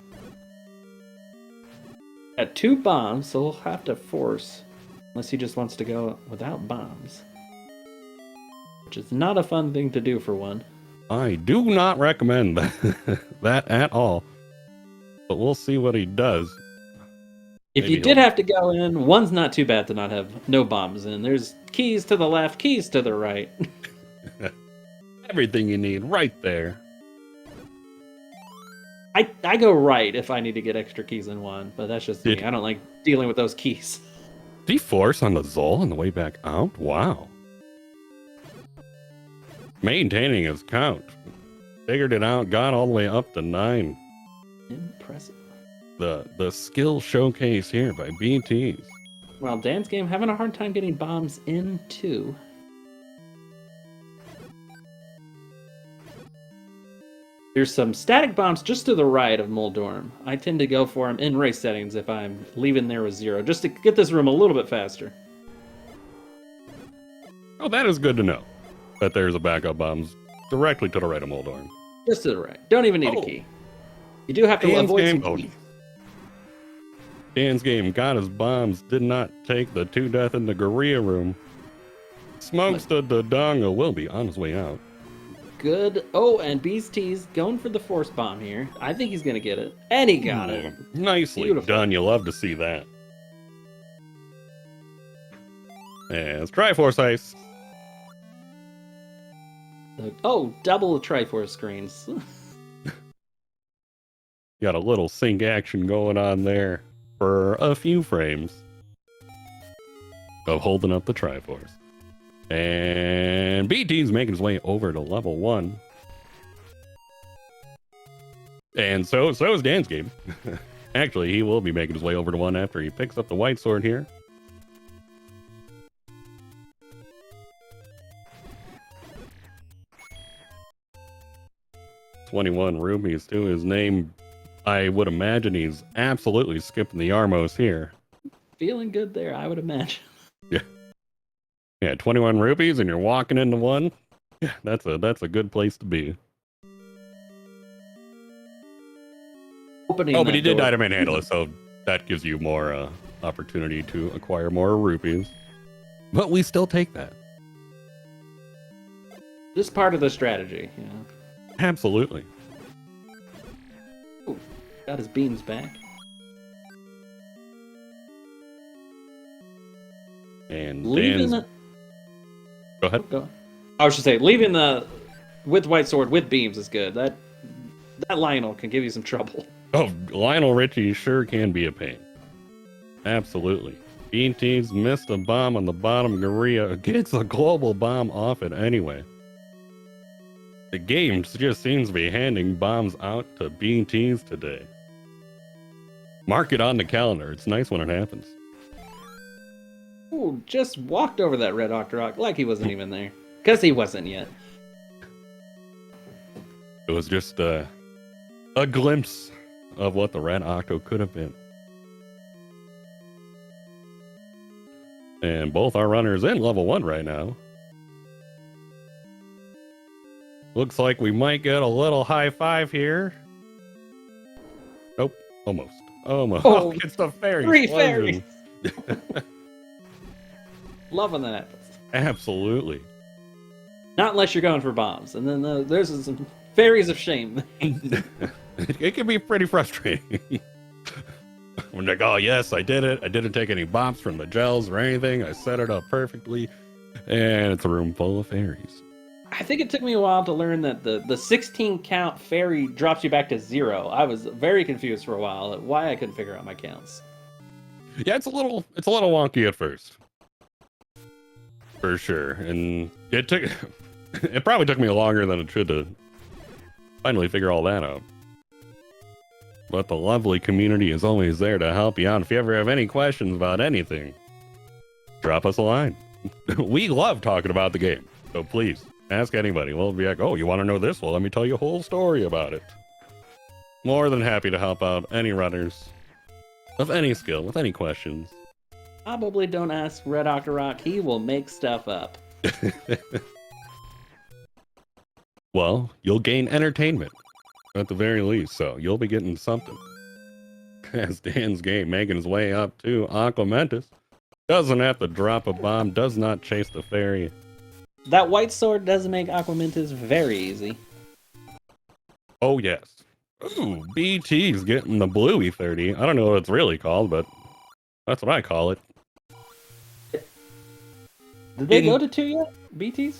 At 2 bombs, so he'll have to force, unless he just wants to go without bombs. Which is not a fun thing to do for one. I do not recommend that at all. But we'll see what he does. If you did have to go in, 1's not too bad to not have no bombs in. There's keys to the left, keys to the right. Everything you need right there. I go right if I need to get extra keys in 1, but that's just me. I don't like dealing with those keys. Did he force on the Zol on the way back out? Wow. Maintaining his count. Figured it out, got all the way up to 9. Impressive. The skill showcase here by beeTeas. Well, Dan's game having a hard time getting bombs in 2. There's some static bombs just to the right of Moldorm. I tend to go for them in race settings if I'm leaving there with 0, just to get this room a little bit faster. Oh, that is good to know. That there's a backup bombs directly to the right of Moldorm. Just to the right. Don't even need a key. You do have to avoid some keys. Dan's game got his bombs, did not take the 2 death in the Guerrilla room. Smokes the Dodonga will be on his way out. Good. Oh, and beeTeas going for the force bomb here. I think he's going to get it. And he got it. Nicely done. You love to see that. And let's try Force Ice. Oh, double Triforce screens. Got a little sync action going on there for a few frames of holding up the Triforce. And beeTeas making his way over to level 1. And so is Dan's game. Actually, he will be making his way over to 1 after he picks up the white sword here. $21 rupees to his name. I would imagine he's absolutely skipping the Armos here. Feeling good there, I would imagine. Yeah, 21 rupees and you're walking into 1. Yeah, that's a good place to be. But he did die to manhandle it, so that gives you more opportunity to acquire more rupees. But we still take that. Just part of the strategy, yeah. Absolutely. Ooh, got his beams back. And leaving Dan's... Go ahead. Go on. I was just saying, leaving the with white sword with beams is good. That Lionel can give you some trouble. Oh, Lionel Richie sure can be a pain. Absolutely. beeTeas missed a bomb on the bottom. Guerrilla gets a global bomb off it anyway. The game just seems to be handing bombs out to beeTeas today. Mark it on the calendar. It's nice when it happens. Ooh, just walked over that red Octorok like he wasn't even there. Because he wasn't yet. It was just a glimpse of what the red Octo could have been. And both our runners in level 1 right now. Looks like we might get a little high five here. Nope, almost. Oh, it's the fairy. 3 fairies. Loving that. Absolutely. Not unless you're going for bombs. And then there's some fairies of shame. It can be pretty frustrating. When like, oh yes, I did it. I didn't take any bombs from the gels or anything. I set it up perfectly. And it's a room full of fairies. I think it took me a while to learn that the 16 count fairy drops you back to 0. I was very confused for a while at why I couldn't figure out my counts. Yeah, it's a little wonky at first. For sure. And it probably took me longer than it should to finally figure all that out. But the lovely community is always there to help you out. If you ever have any questions about anything, drop us a line. We love talking about the game, so please Ask anybody. We'll be like, oh, you want to know this? Well, let me tell you a whole story about it. More than happy to help out any runners of any skill with any questions. Probably don't ask Red Octorok. He will make stuff up. Well, you'll gain entertainment at the very least, so you'll be getting something. As Dan's game making his way up to Aquamentus. Doesn't have to drop a bomb, does not chase the fairy. That white sword does make Aquamentus very easy. Oh, yes. Ooh, beeTeas getting the bluey 30. I don't know what it's really called, but that's what I call it. Did they go to 2 yet? beeTeas?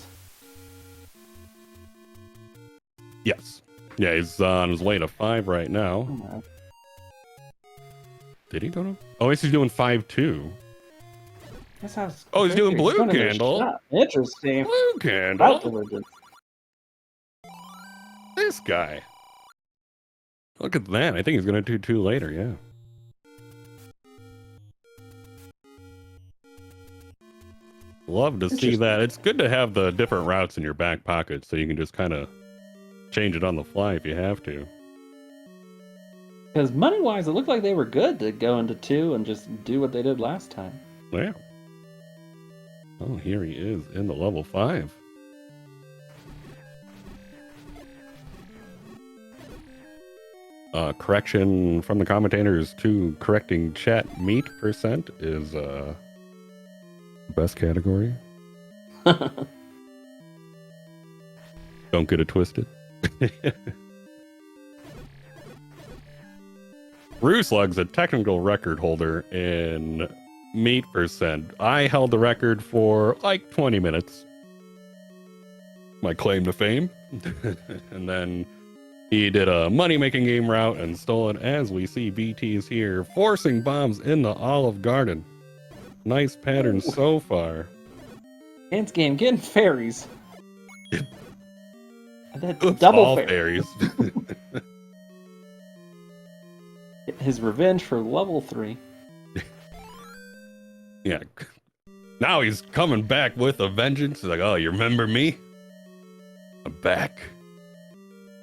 Yes. Yeah, he's on his way to 5 right now. Oh, Did he go to? Oh, he's doing 5-2. that sounds Oh, he's doing blue going to the candle. shop. Interesting. Blue candle. Delicious. This guy. Look at that. I think he's going to do 2 later, yeah. Love to see that. It's good to have the different routes in your back pocket so you can just kind of change it on the fly if you have to. Because money-wise, it looked like they were good to go into 2 and just do what they did last time. Yeah. Oh, here he is in the level 5. Correction from the commentators to correcting chat meat percent is best category. Don't get it twisted. Ruslug's a technical record holder in meat percent. I held the record for like 20 minutes. My claim to fame. And then he did a money-making game route and stole it, as we see beeTeas here, forcing bombs in the Olive Garden. Nice pattern so far. Dance game getting fairies. Double Double fairies. His revenge for level 3. Yeah. Now he's coming back with a vengeance. He's like, oh, you remember me? I'm back.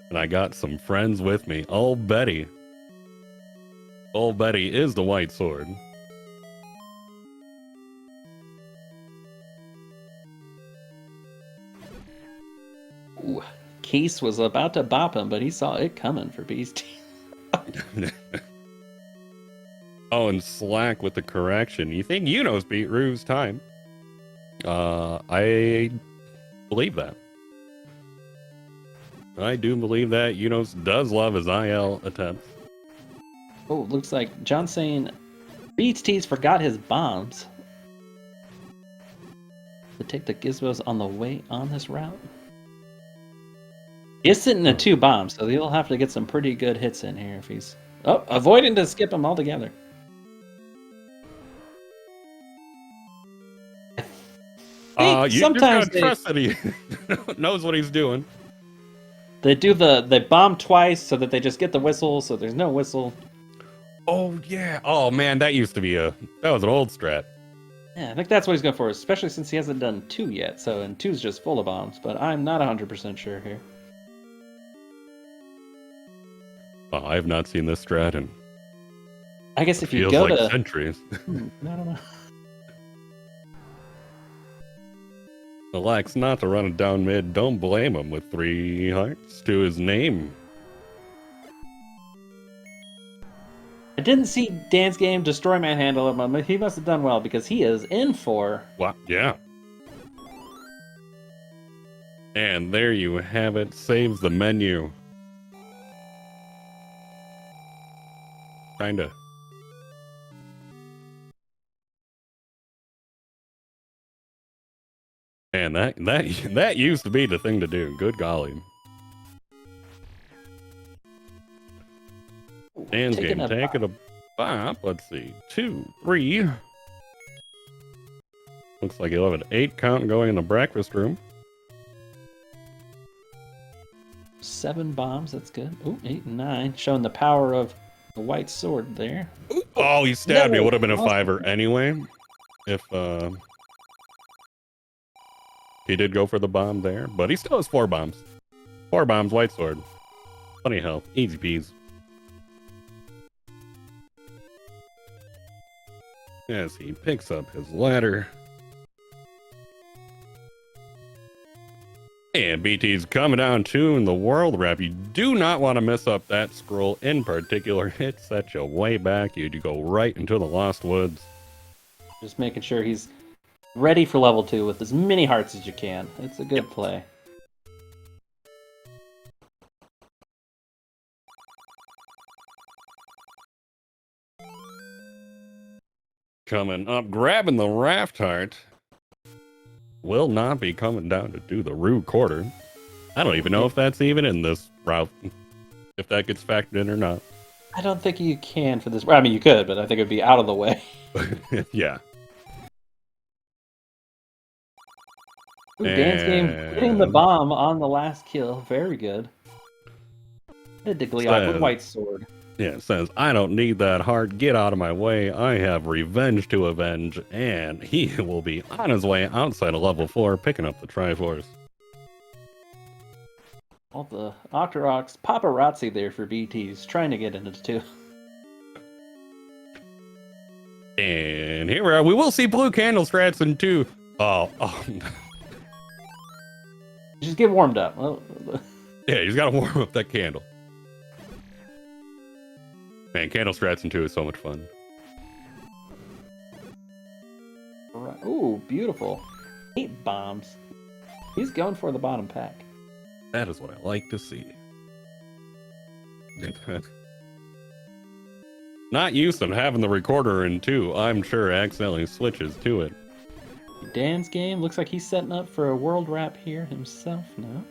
And I got some friends with me. Old Betty. Old Betty is the white sword. Ooh, Keese was about to bop him, but he saw it coming for beeTeas. Oh, and Slack with the correction. You think Unos beat Rue's time? I believe that. I do believe that Unos does love his IL attempts. Oh, looks like John's saying beeTeas forgot his bombs. To take the gizmos on the way on this route. He's sitting at 2 bombs, so he'll have to get some pretty good hits in here if he's... Oh, avoiding to skip them altogether. You sometimes just gotta trust that he knows what he's doing. They bomb twice so that they just get the whistle, so there's no whistle. Oh, yeah. Oh, man, that used to be that was an old strat. Yeah, I think that's what he's going for, especially since he hasn't done 2 yet, so, and 2's just full of bombs, but I'm not 100% sure here. Oh, I have not seen this strat in I guess if you feels go like to... centuries. I don't know. Alex, not to run it down mid, don't blame him with 3 hearts to his name. I didn't see Dance Game destroy Manhandle him, but he must have done well because he is in for... Wow, yeah. And there you have it. Saves the menu. Kinda. And that used to be the thing to do. Good golly. Dan's game taking a bop. Let's see. 2, 3. Looks like he'll have an 8 count going in the breakfast room. 7 bombs, that's good. Ooh, 8 and 9, showing the power of the white sword there. Ooh, oh, he stabbed me. It would have been a Awesome. 5er anyway. If He did go for the bomb there, but he still has 4 bombs. 4 bombs, white sword. Plenty of health. Easy peas. As he picks up his ladder. And beeTeas coming down too in the world wrap. You do not want to miss up that scroll in particular. It sets you way back. You go right into the Lost Woods. Just making sure he's ready for level 2 with as many hearts as you can. It's a good play. Coming up, grabbing the raft heart. Will not be coming down to do the Rue Quarter. I don't even know if that's even in this route. If that gets factored in or not. I don't think you can for this. I mean, you could, but I think it would be out of the way. Yeah. Ooh, Dance Game hitting the bomb on the last kill. Very good. Hit Gliok with white sword. Yeah, it says, I don't need that heart. Get out of my way. I have revenge to avenge. And he will be on his way outside of level 4, picking up the Triforce. All the Octoroks paparazzi there for beeTeas, trying to get into 2. And here we are. We will see blue candle strats in 2. Oh. Just get warmed up. Yeah, you just gotta warm up that candle. Man, candle strats in 2 is so much fun. Right. Ooh, beautiful. 8 bombs. He's going for the bottom pack. That is what I like to see. Not used to having the recorder in 2. I'm sure accidentally switches to it. Dan's game looks like he's setting up for a world wrap here himself now.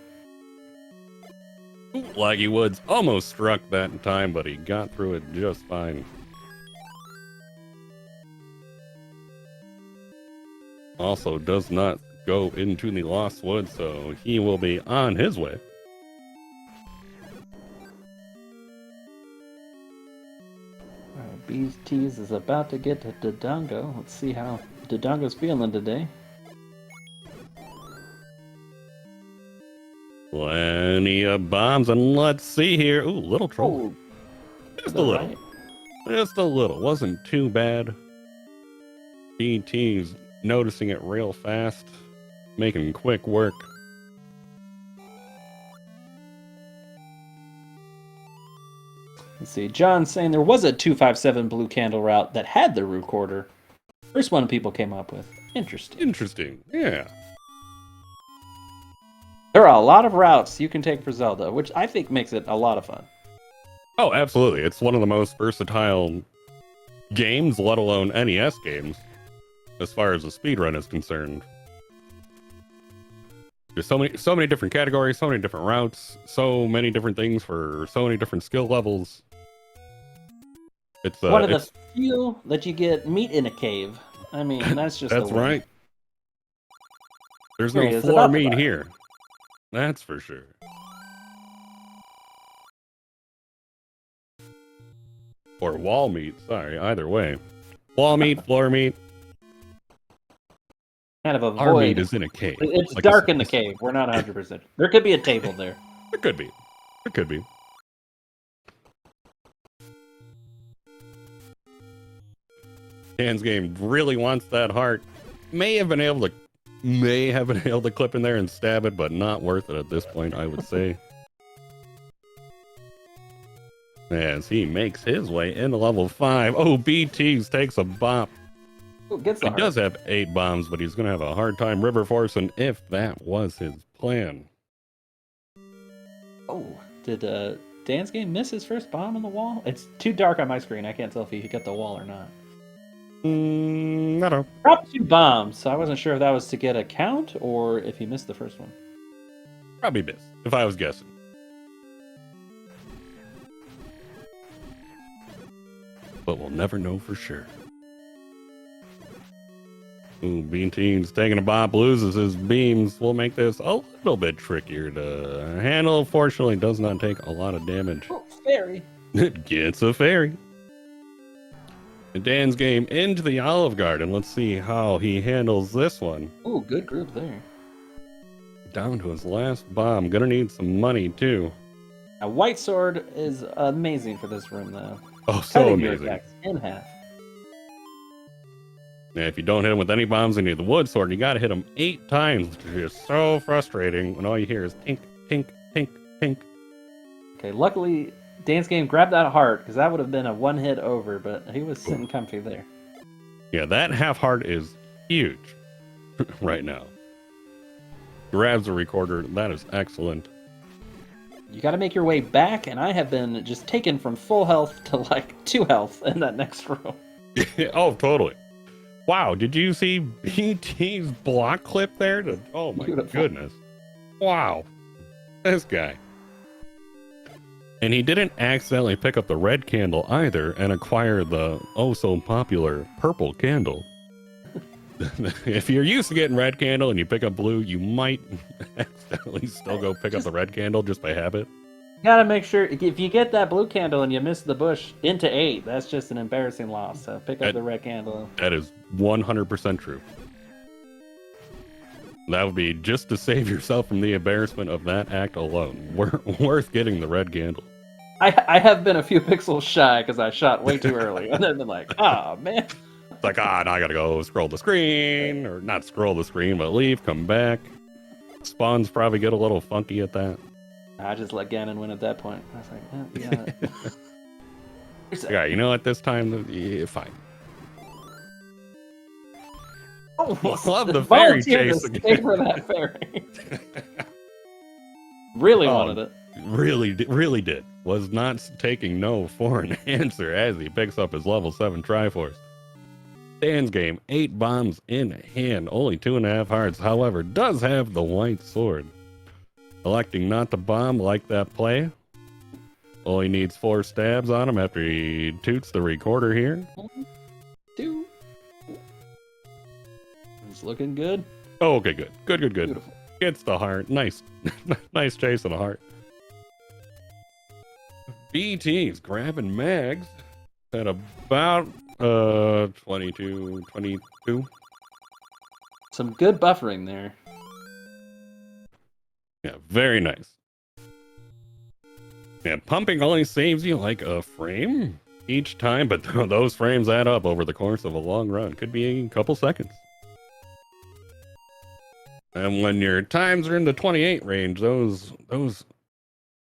Laggy Woods almost struck that in time, but he got through it just fine. Also does not go into the Lost Woods, so he will be on his way. Alright, beeTeas is about to get to Dodongo. Let's see how Dodongo's feeling today. Plenty of bombs, and let's see here. Ooh, little troll. Just a little. Right. Just a little. Wasn't too bad. beeTeas noticing it real fast. Making quick work. Let's see. John's saying there was a 257 blue candle route that had the Rue Quarter. First one people came up with. Interesting. Interesting. Yeah. There are a lot of routes you can take for Zelda, which I think makes it a lot of fun. Oh, absolutely. It's one of the most versatile games, let alone NES games, as far as the speedrun is concerned. There's so many different categories, so many different routes, so many different things for so many different skill levels. It's one of the few that you get meat in a cave. I mean, that's just that's right. There's no floor meat here. That's for sure. Or wall meat, sorry, either way. Wall meat, floor meat. Kind of avoid. Our meat is in a cave. It's like dark in the cave. We're not 100%. There could be a table there. There could be. There could be. Dan's game really wants that heart. May have been able to clip in there and stab it, but not worth it at this point, I would say. As he makes his way into level 5. Oh, beeTeas takes a bop. Ooh, he does have 8 bombs, but he's going to have a hard time river forcing if that was his plan. Oh, did Dan's game miss his first bomb on the wall? It's too dark on my screen. I can't tell if he hit the wall or not. I don't know. Dropped 2 bombs, so I wasn't sure if that was to get a count or if he missed the first one. Probably missed, if I was guessing. But we'll never know for sure. Ooh, beeTeas taking a bop, loses his beams. Will make this a little bit trickier to handle. Fortunately, does not take a lot of damage. Oh, fairy. It gets a fairy. And Dan's game into the Olive Garden. Let's see how he handles this one. Ooh, good group there. down to his last bomb. Gonna need some money too. A white sword is amazing for this room, though. Oh, so Cutting your amazing. attacks in half. Yeah, if you don't hit him with any bombs and you need the wood sword, you gotta hit him 8 times, which is just so frustrating when all you hear is tink, tink, tink, tink. Okay, luckily, Dance Game grabbed that heart, because that would have been a one-hit over, but he was sitting comfy there. Yeah, that half heart is huge right now. Grabs the recorder. That is excellent. You got to make your way back, and I have been just taken from full health to like 2 health in that next row. Oh, totally. Wow, did you see beeTeas block clip there? Oh my goodness. Wow. This guy. And he didn't accidentally pick up the red candle either and acquire the oh so popular purple candle. If you're used to getting red candle and you pick up blue, you might accidentally still go pick up the red candle just by habit. You gotta make sure, if you get that blue candle and you miss the bush into 8, that's just an embarrassing loss. So pick up the red candle. That is 100% true. That would be just to save yourself from the embarrassment of that act alone. Worth getting the red candle. I have been a few pixels shy because I shot way too early. And then been like, oh, man. It's like, now I gotta go scroll the screen. Or not scroll the screen, but leave, come back. Spawns probably get a little funky at that. I just let Ganon win at that point. I was like, yeah. Yeah, you know, at this time, yeah, fine. Oh, love the fairy chase again. For that fairy. Really wanted it. Really did. Was not taking no for an answer as he picks up his level 7 Triforce. Dan's game, 8 bombs in hand, only 2.5 hearts. However, does have the white sword. Electing not to bomb like that play. Only needs 4 stabs on him after he toots the recorder here. 1, 2. It's looking good. Oh, okay, good. Good. Beautiful. Gets the heart. Nice. Nice chase of the heart. beeTeas grabbing mags at about 22. Some good buffering there. Yeah, very nice. Yeah, pumping only saves you like a frame each time, but those frames add up over the course of a long run. Could be a couple seconds. And when your times are in the 28 range, those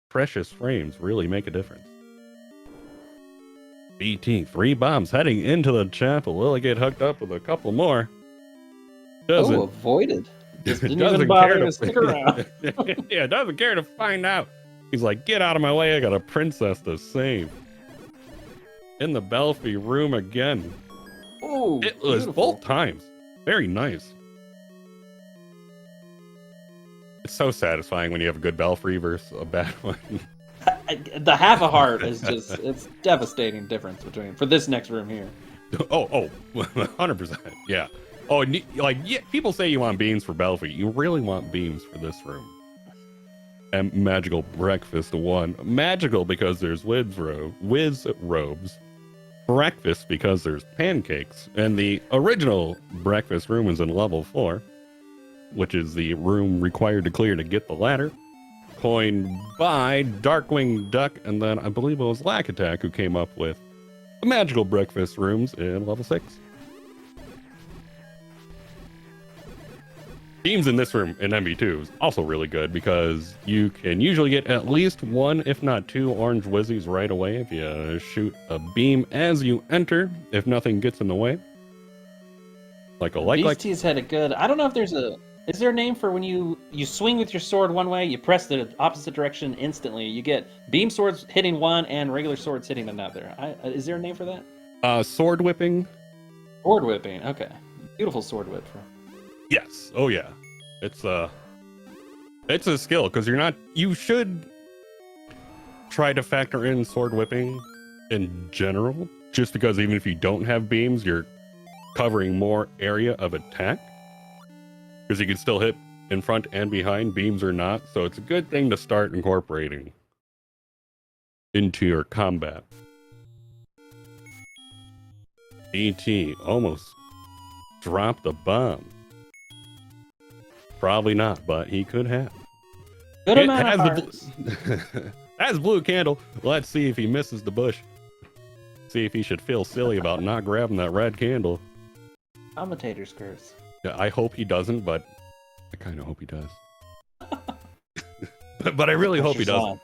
precious frames really make a difference. BT, 3 bombs heading into the chapel. Will he get hooked up with a couple more? Doesn't. Oh, avoided. Just didn't doesn't even bother care to stick around. Yeah, doesn't care to find out. He's like, get out of my way. I got a princess to save. In the Belfry room again. Oh, it was beautiful. both times. Very nice. It's so satisfying when you have a good Belfry versus a bad one. The half a heart is just, it's devastating difference between, for this next room here. Oh, 100%. Yeah. Oh, like, yeah, people say you want beams for Belfry. You really want beams for this room. And magical breakfast 1. Magical because there's whiz robes. Breakfast because there's pancakes. And the original breakfast room is in level 4, which is the room required to clear to get the ladder. Coined by Darkwing Duck, and then I believe it was Lack Attack who came up with the magical breakfast rooms in level 6. Beams in this room in MV2 is also really good because you can usually get at least 1, if not 2, orange whizzies right away if you shoot a beam as you enter, if nothing gets in the way. Like a beeTeas had a good, I don't know if there's a, is there a name for when you swing with your sword one way, you press the opposite direction instantly, you get beam swords hitting one and regular swords hitting another. Is there a name for that? Sword whipping. Sword whipping, okay. Beautiful sword whip. Yes. Oh yeah. It's a skill because you should try to factor in sword whipping in general, just because even if you don't have beams, you're covering more area of attack. Because you can still hit in front and behind, beams or not. So it's a good thing to start incorporating into your combat. ET almost dropped a bomb. Probably not, but he could have. Good It amount of has hearts. That's blue candle. Let's see if he misses the bush. See if he should feel silly about not grabbing that red candle. Commentator's curse. Yeah, I hope he doesn't, but I kind of hope he does. But I really hope he doesn't.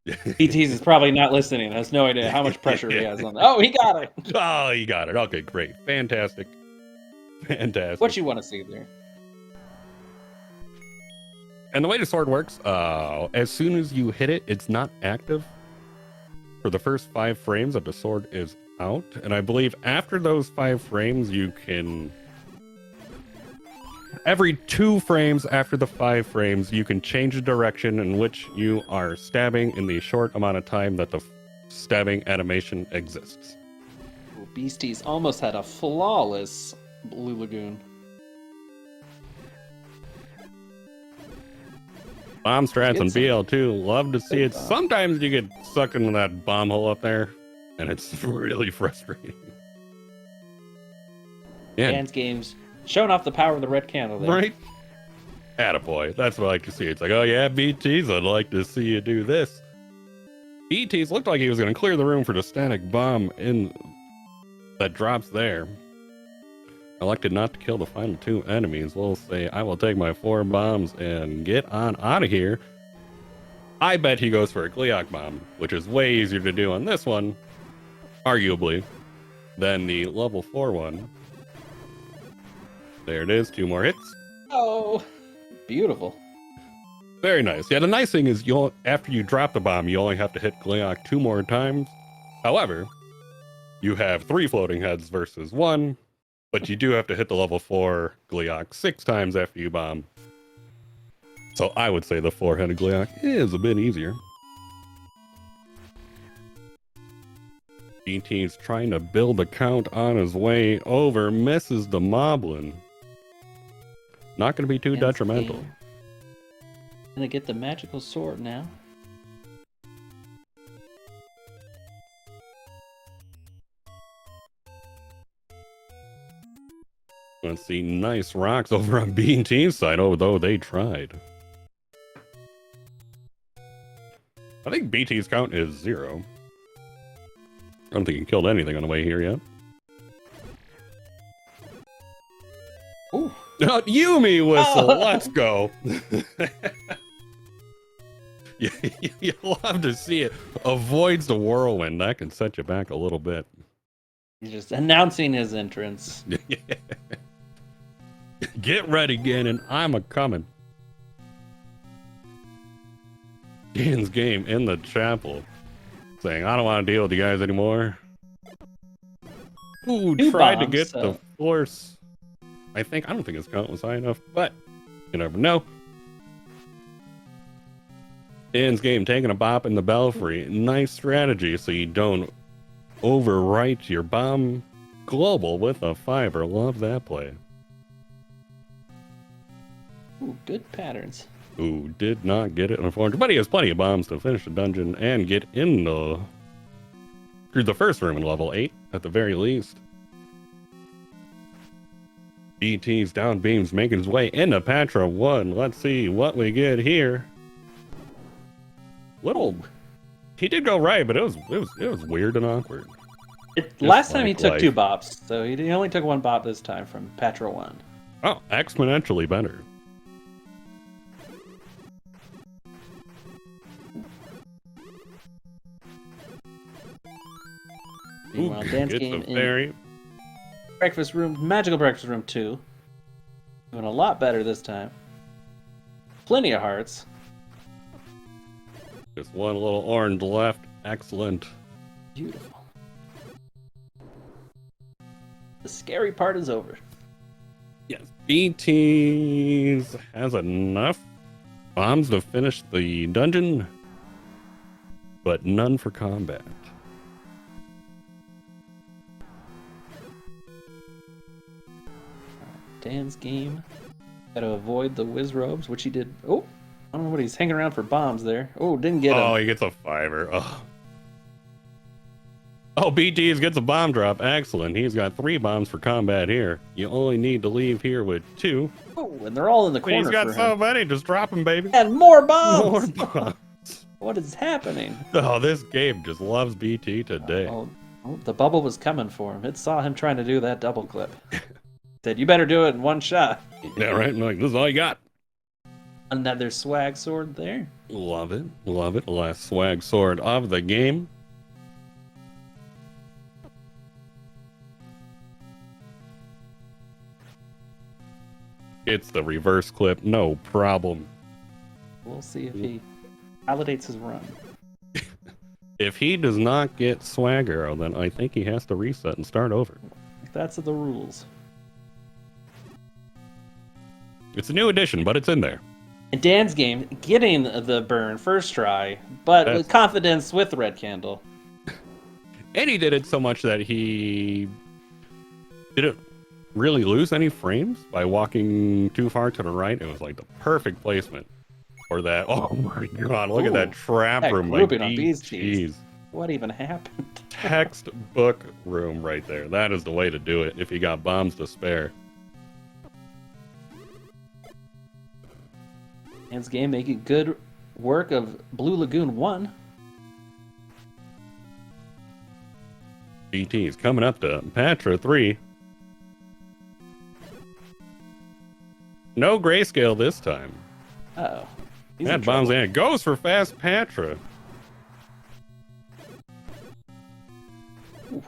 beeTeas is probably not listening. Has no idea how much pressure he has on that. Oh, he got it. Oh, he got it. Okay, great. Fantastic. Fantastic. What you want to see there? And the way the sword works, as soon as you hit it, it's not active for the first 5 frames that the sword is out. And I believe after those 5 frames, you can... Every 2 frames after the 5 frames, you can change the direction in which you are stabbing in the short amount of time that the stabbing animation exists. Ooh, beeTeas almost had a flawless Blue Lagoon. Bomb strats and Get some- BL2, love to see it. Sometimes you get sucked into that bomb hole up there, and it's really frustrating. Yeah. Dance games showing off the power of the red candle there. Right? Attaboy. That's what I like to see. It's like, oh yeah, beeTeas, I'd like to see you do this. beeTeas looked like he was going to clear the room for the static bomb that drops there. Elected not to kill the final 2 enemies. We'll say, I will take my 4 bombs and get on out of here. I bet he goes for a Gleeok bomb, which is way easier to do on this one, arguably, than the level 4 one. There it is, 2 more hits. Oh, beautiful. Very nice. Yeah, the nice thing is, after you drop the bomb, you only have to hit Gleeok 2 more times. However, you have 3 floating heads versus 1, but you do have to hit the level 4 Gleeok 6 times after you bomb. So I would say the 4-headed Gleeok is a bit easier. beeTeas trying to build a count on his way over, misses the Moblin. Not going to be too detrimental. Gonna get the magical sword now. Let's see, nice rocks over on beeTeas' side, although they tried. I think beeTeas' count is 0. I don't think he killed anything on the way here yet. Ooh. Yumi whistle, Oh. let's go. You'll have to see it. Avoids the whirlwind. That can set you back a little bit. He's just announcing his entrance. Get ready, Ganon. I'm a-coming. Ganon's game in the chapel. Saying, I don't want to deal with you guys anymore. Ooh, 2 tried to bombs, get so- the force. I don't think his count was high enough, but you never know. Dan's game taking a bop in the belfry. Nice strategy so you don't overwrite your bomb global with a 5-er. Love that play. Ooh, good patterns. Ooh, did not get it, unfortunately. But he has plenty of bombs to finish the dungeon and get in through the first room in level 8, at the very least. beeTeas down beams making his way into Patra 1. Let's see what we get here. He did go right, but it was weird and awkward. Last time he like took life. 2 bops, so he only took 1 bop this time from Patra 1. Oh, exponentially better. Meanwhile, Dance Gets Game a in fairy. Breakfast Room, Magical Breakfast Room 2. Doing a lot better this time. Plenty of hearts. Just one little orange left. Excellent. Beautiful. The scary part is over. Yes, beeTeas has enough bombs to finish the dungeon, but none for combat. Dan's game. Got to avoid the whiz robes, which he did. Oh, I don't know what he's hanging around for bombs there. Oh, didn't get him. Oh, he gets a 5-er. Oh, Oh, beeTeas gets a bomb drop. Excellent. He's got 3 bombs for combat here. You only need to leave here with 2. Oh, and they're all in the But corner he's got for so him. many. Just drop them, baby. And more More bombs! bombs. What is happening? Oh, this game just loves BT today. Oh, the bubble was coming for him. It saw him trying to do that double clip. Said, you better do it in one shot. Yeah, right? I'm like, this is all you got. Another swag sword there. Love it. Love it. Last swag sword of the game. It's the reverse clip. No problem. We'll see if he validates his run. If he does not get swag arrow, then I think he has to reset and start over. That's the rules. It's a new edition, but it's in there. In Dan's game, getting the burn first try, but with confidence with Red Candle. And he did it so much that he didn't really lose any frames by walking too far to the right. It was like the perfect placement for that. Oh my god, look at that trap room. Grouping like, on beeTeas. What even happened? Textbook room right there. That is the way to do it if you got bombs to spare. Dan's game making good work of Blue Lagoon 1. BT's coming up to Patra 3. No grayscale this time. Uh-oh. That bombs and it goes for fast Patra. Ooh.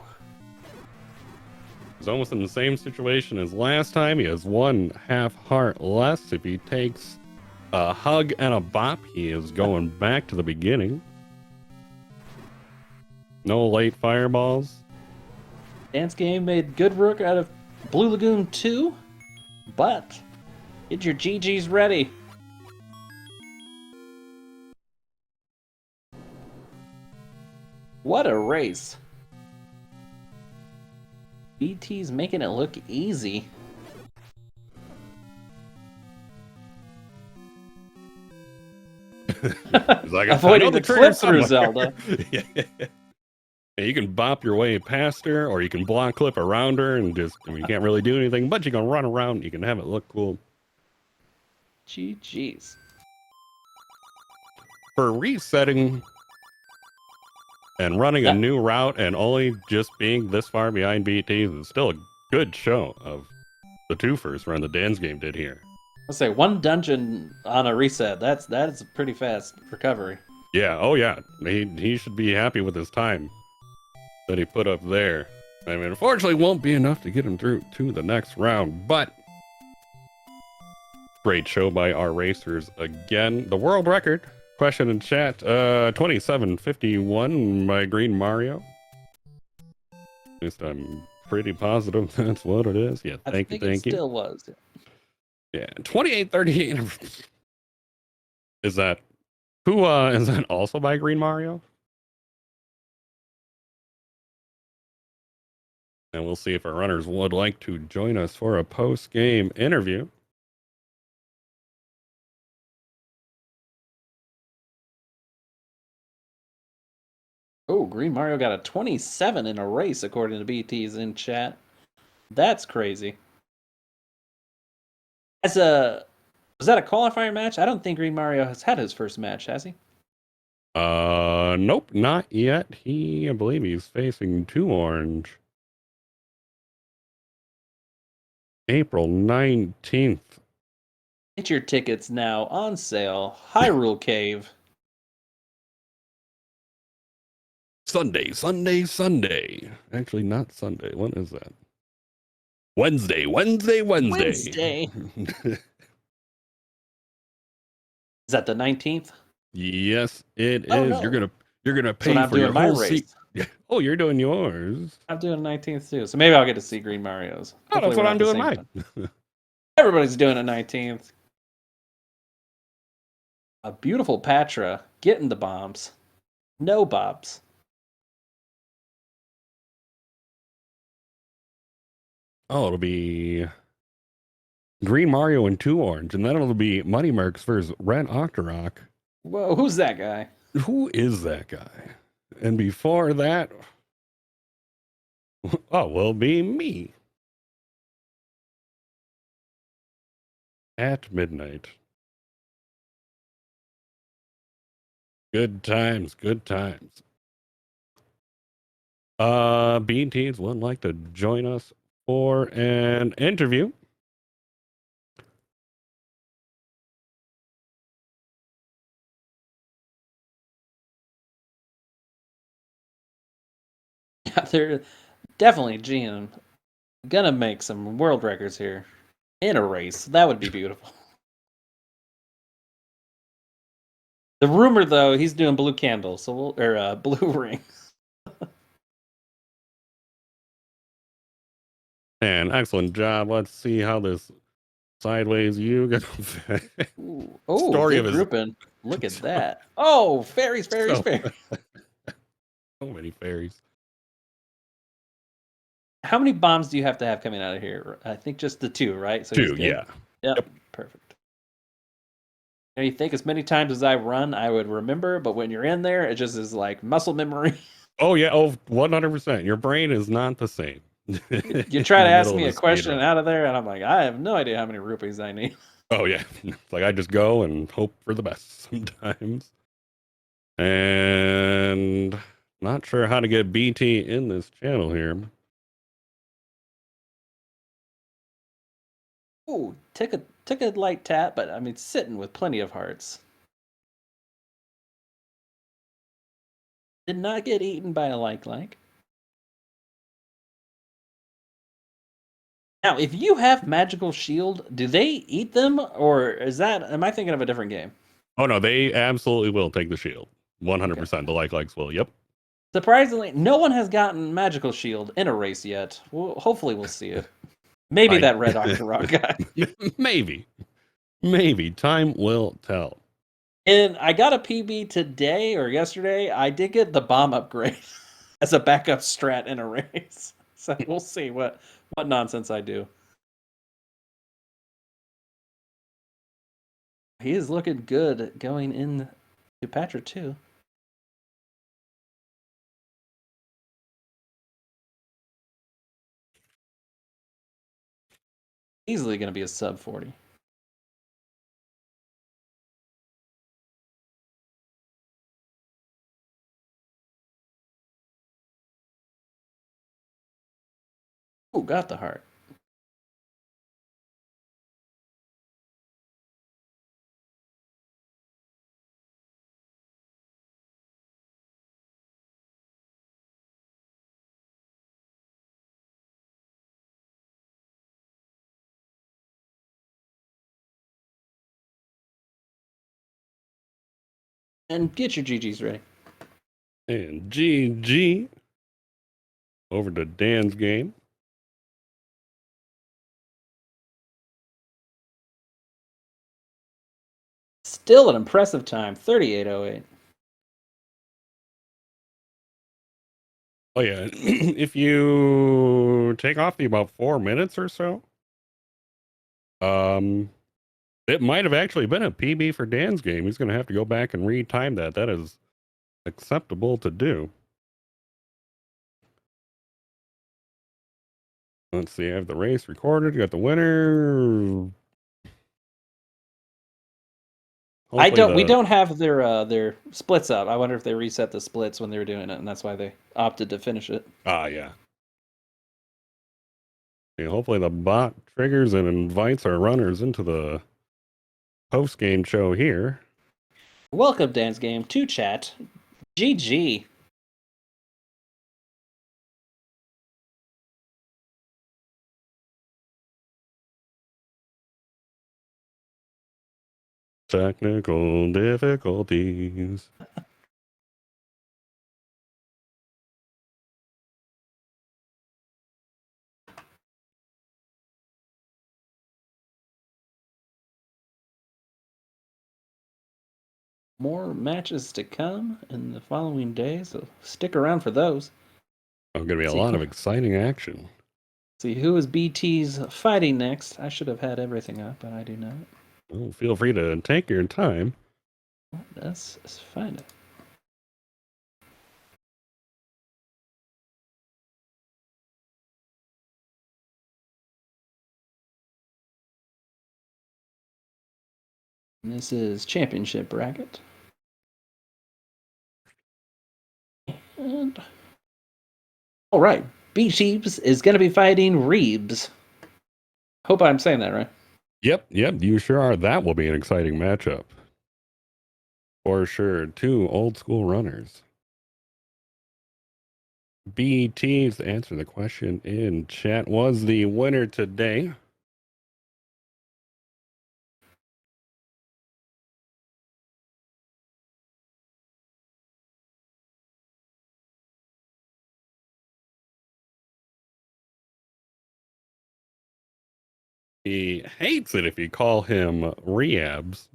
He's almost in the same situation as last time. He has 1 half heart less. If he takes a hug and a bop, he is going back to the beginning. No late fireballs. Dan's game made good work out of Blue Lagoon 2, but get your GGs ready. What a race. BT's making it look easy. Like, avoiding the clip through Zelda. Yeah. Yeah, you can bop your way past her, or you can block clip around her, and just, I mean, you can't really do anything, but you can run around, you can have it look cool. GG's. For resetting and running a new route and only just being this far behind BTs is still a good show of the twofers run the Dan's game did here. I'll say 1 dungeon on a reset. That is a pretty fast recovery. Yeah, oh yeah. He should be happy with his time that he put up there. I mean, unfortunately, won't be enough to get him through to the next round, but great show by our racers again. The world record question in chat, 27:51 by Green Mario. At least I'm pretty positive that's what it is. Yeah, thank you. It still was. Yeah, 28:38. Is that who? Is that also by Green Mario? And we'll see if our runners would like to join us for a post-game interview. Oh, Green Mario got a 27 in a race, according to BT's in chat. That's crazy. Was that a qualifier match? I don't think Green Mario has had his first match, has he? Nope, not yet. I believe he's facing 2 Orange. April 19th. Get your tickets now on sale. Hyrule Cave. Sunday. Actually, not Sunday. When is that? Wednesday. Wednesday. Is that the 19th? Yes, it is. No. You're gonna pay for your whole seat. Oh, you're doing yours. I'm doing 19th too, so maybe I'll get to see Green Mario's. Oh, that's what I'm doing mine. Everybody's doing a 19th. A beautiful Patra getting the bombs. No bobs. Oh, it'll be Green Mario and 2 Orange, and then it'll be Money Mercs versus Red Octorok. Whoa, who's that guy? Who is that guy? And before that, Oh, will be me at midnight. Good times, good times. beeTeas would like to join us for an interview. Yeah, they're definitely GM gonna make some world records here in a race. That would be beautiful. The rumor, though, he's doing blue candles, so blue ring. And excellent job. Let's see how this sideways you go. Oh, Story good of his. grouping. Look at that. Oh, fairies, fairies, So, fairies. so many fairies. How many bombs do you have to have coming out of here? I think just the 2, right? So he's 2, good. yeah. Yep. Perfect. And you think as many times as I run, I would remember, but when you're in there, it just is like muscle memory. Oh, yeah. Oh, 100%. Your brain is not the same. You In try the to ask middle of me a a speed question run. out of there, and I'm like, I have no idea how many rupees I need. Oh, yeah. It's like I just go and hope for the best sometimes. And not sure how to get BT in this channel here. Ooh, took a light tap, but I mean, sitting with plenty of hearts. Did not get eaten by a like. Now, if you have magical shield, do they eat them, or am I thinking of a different game? Oh, no, they absolutely will take the shield. 100%. Okay. The likes will. Yep. Surprisingly, no one has gotten magical shield in a race yet. Well, hopefully we'll see it. Maybe that red Octorok guy. Maybe. Maybe. Time will tell. And I got a PB today or yesterday. I did get the bomb upgrade as a backup strat in a race. So we'll see what nonsense I do. He is looking good going in to Patra too. Easily going to be a sub 40. Ooh, got the heart. And get your GGs ready. And GG over to Dan's game. Still an impressive time, 38:08. Oh, yeah. If you take off the about 4 minutes or so, it might have actually been a PB for Dan's game. He's going to have to go back and retime that. That is acceptable to do. Let's see. I have the race recorded. Got the winner. We don't have their splits up. I wonder if they reset the splits when they were doing it, and that's why they opted to finish it. Yeah. Hopefully the bot triggers and invites our runners into the post-game show here. Welcome, Dance Game, to chat. GG. Technical difficulties. More matches to come in the following days, so stick around for those. Going to be a lot of exciting action. See who is BT's fighting next. I should have had everything up, but I do not. Well, feel free to take your time. Let's find it. This is championship bracket. And all right, beeTeas is going to be fighting Reeves. Hope I'm saying that right. Yep, you sure are. That will be an exciting matchup. For sure. Two old school runners. beeTeas, to answer the question in chat, was the winner today. He hates it if you call him Reabs.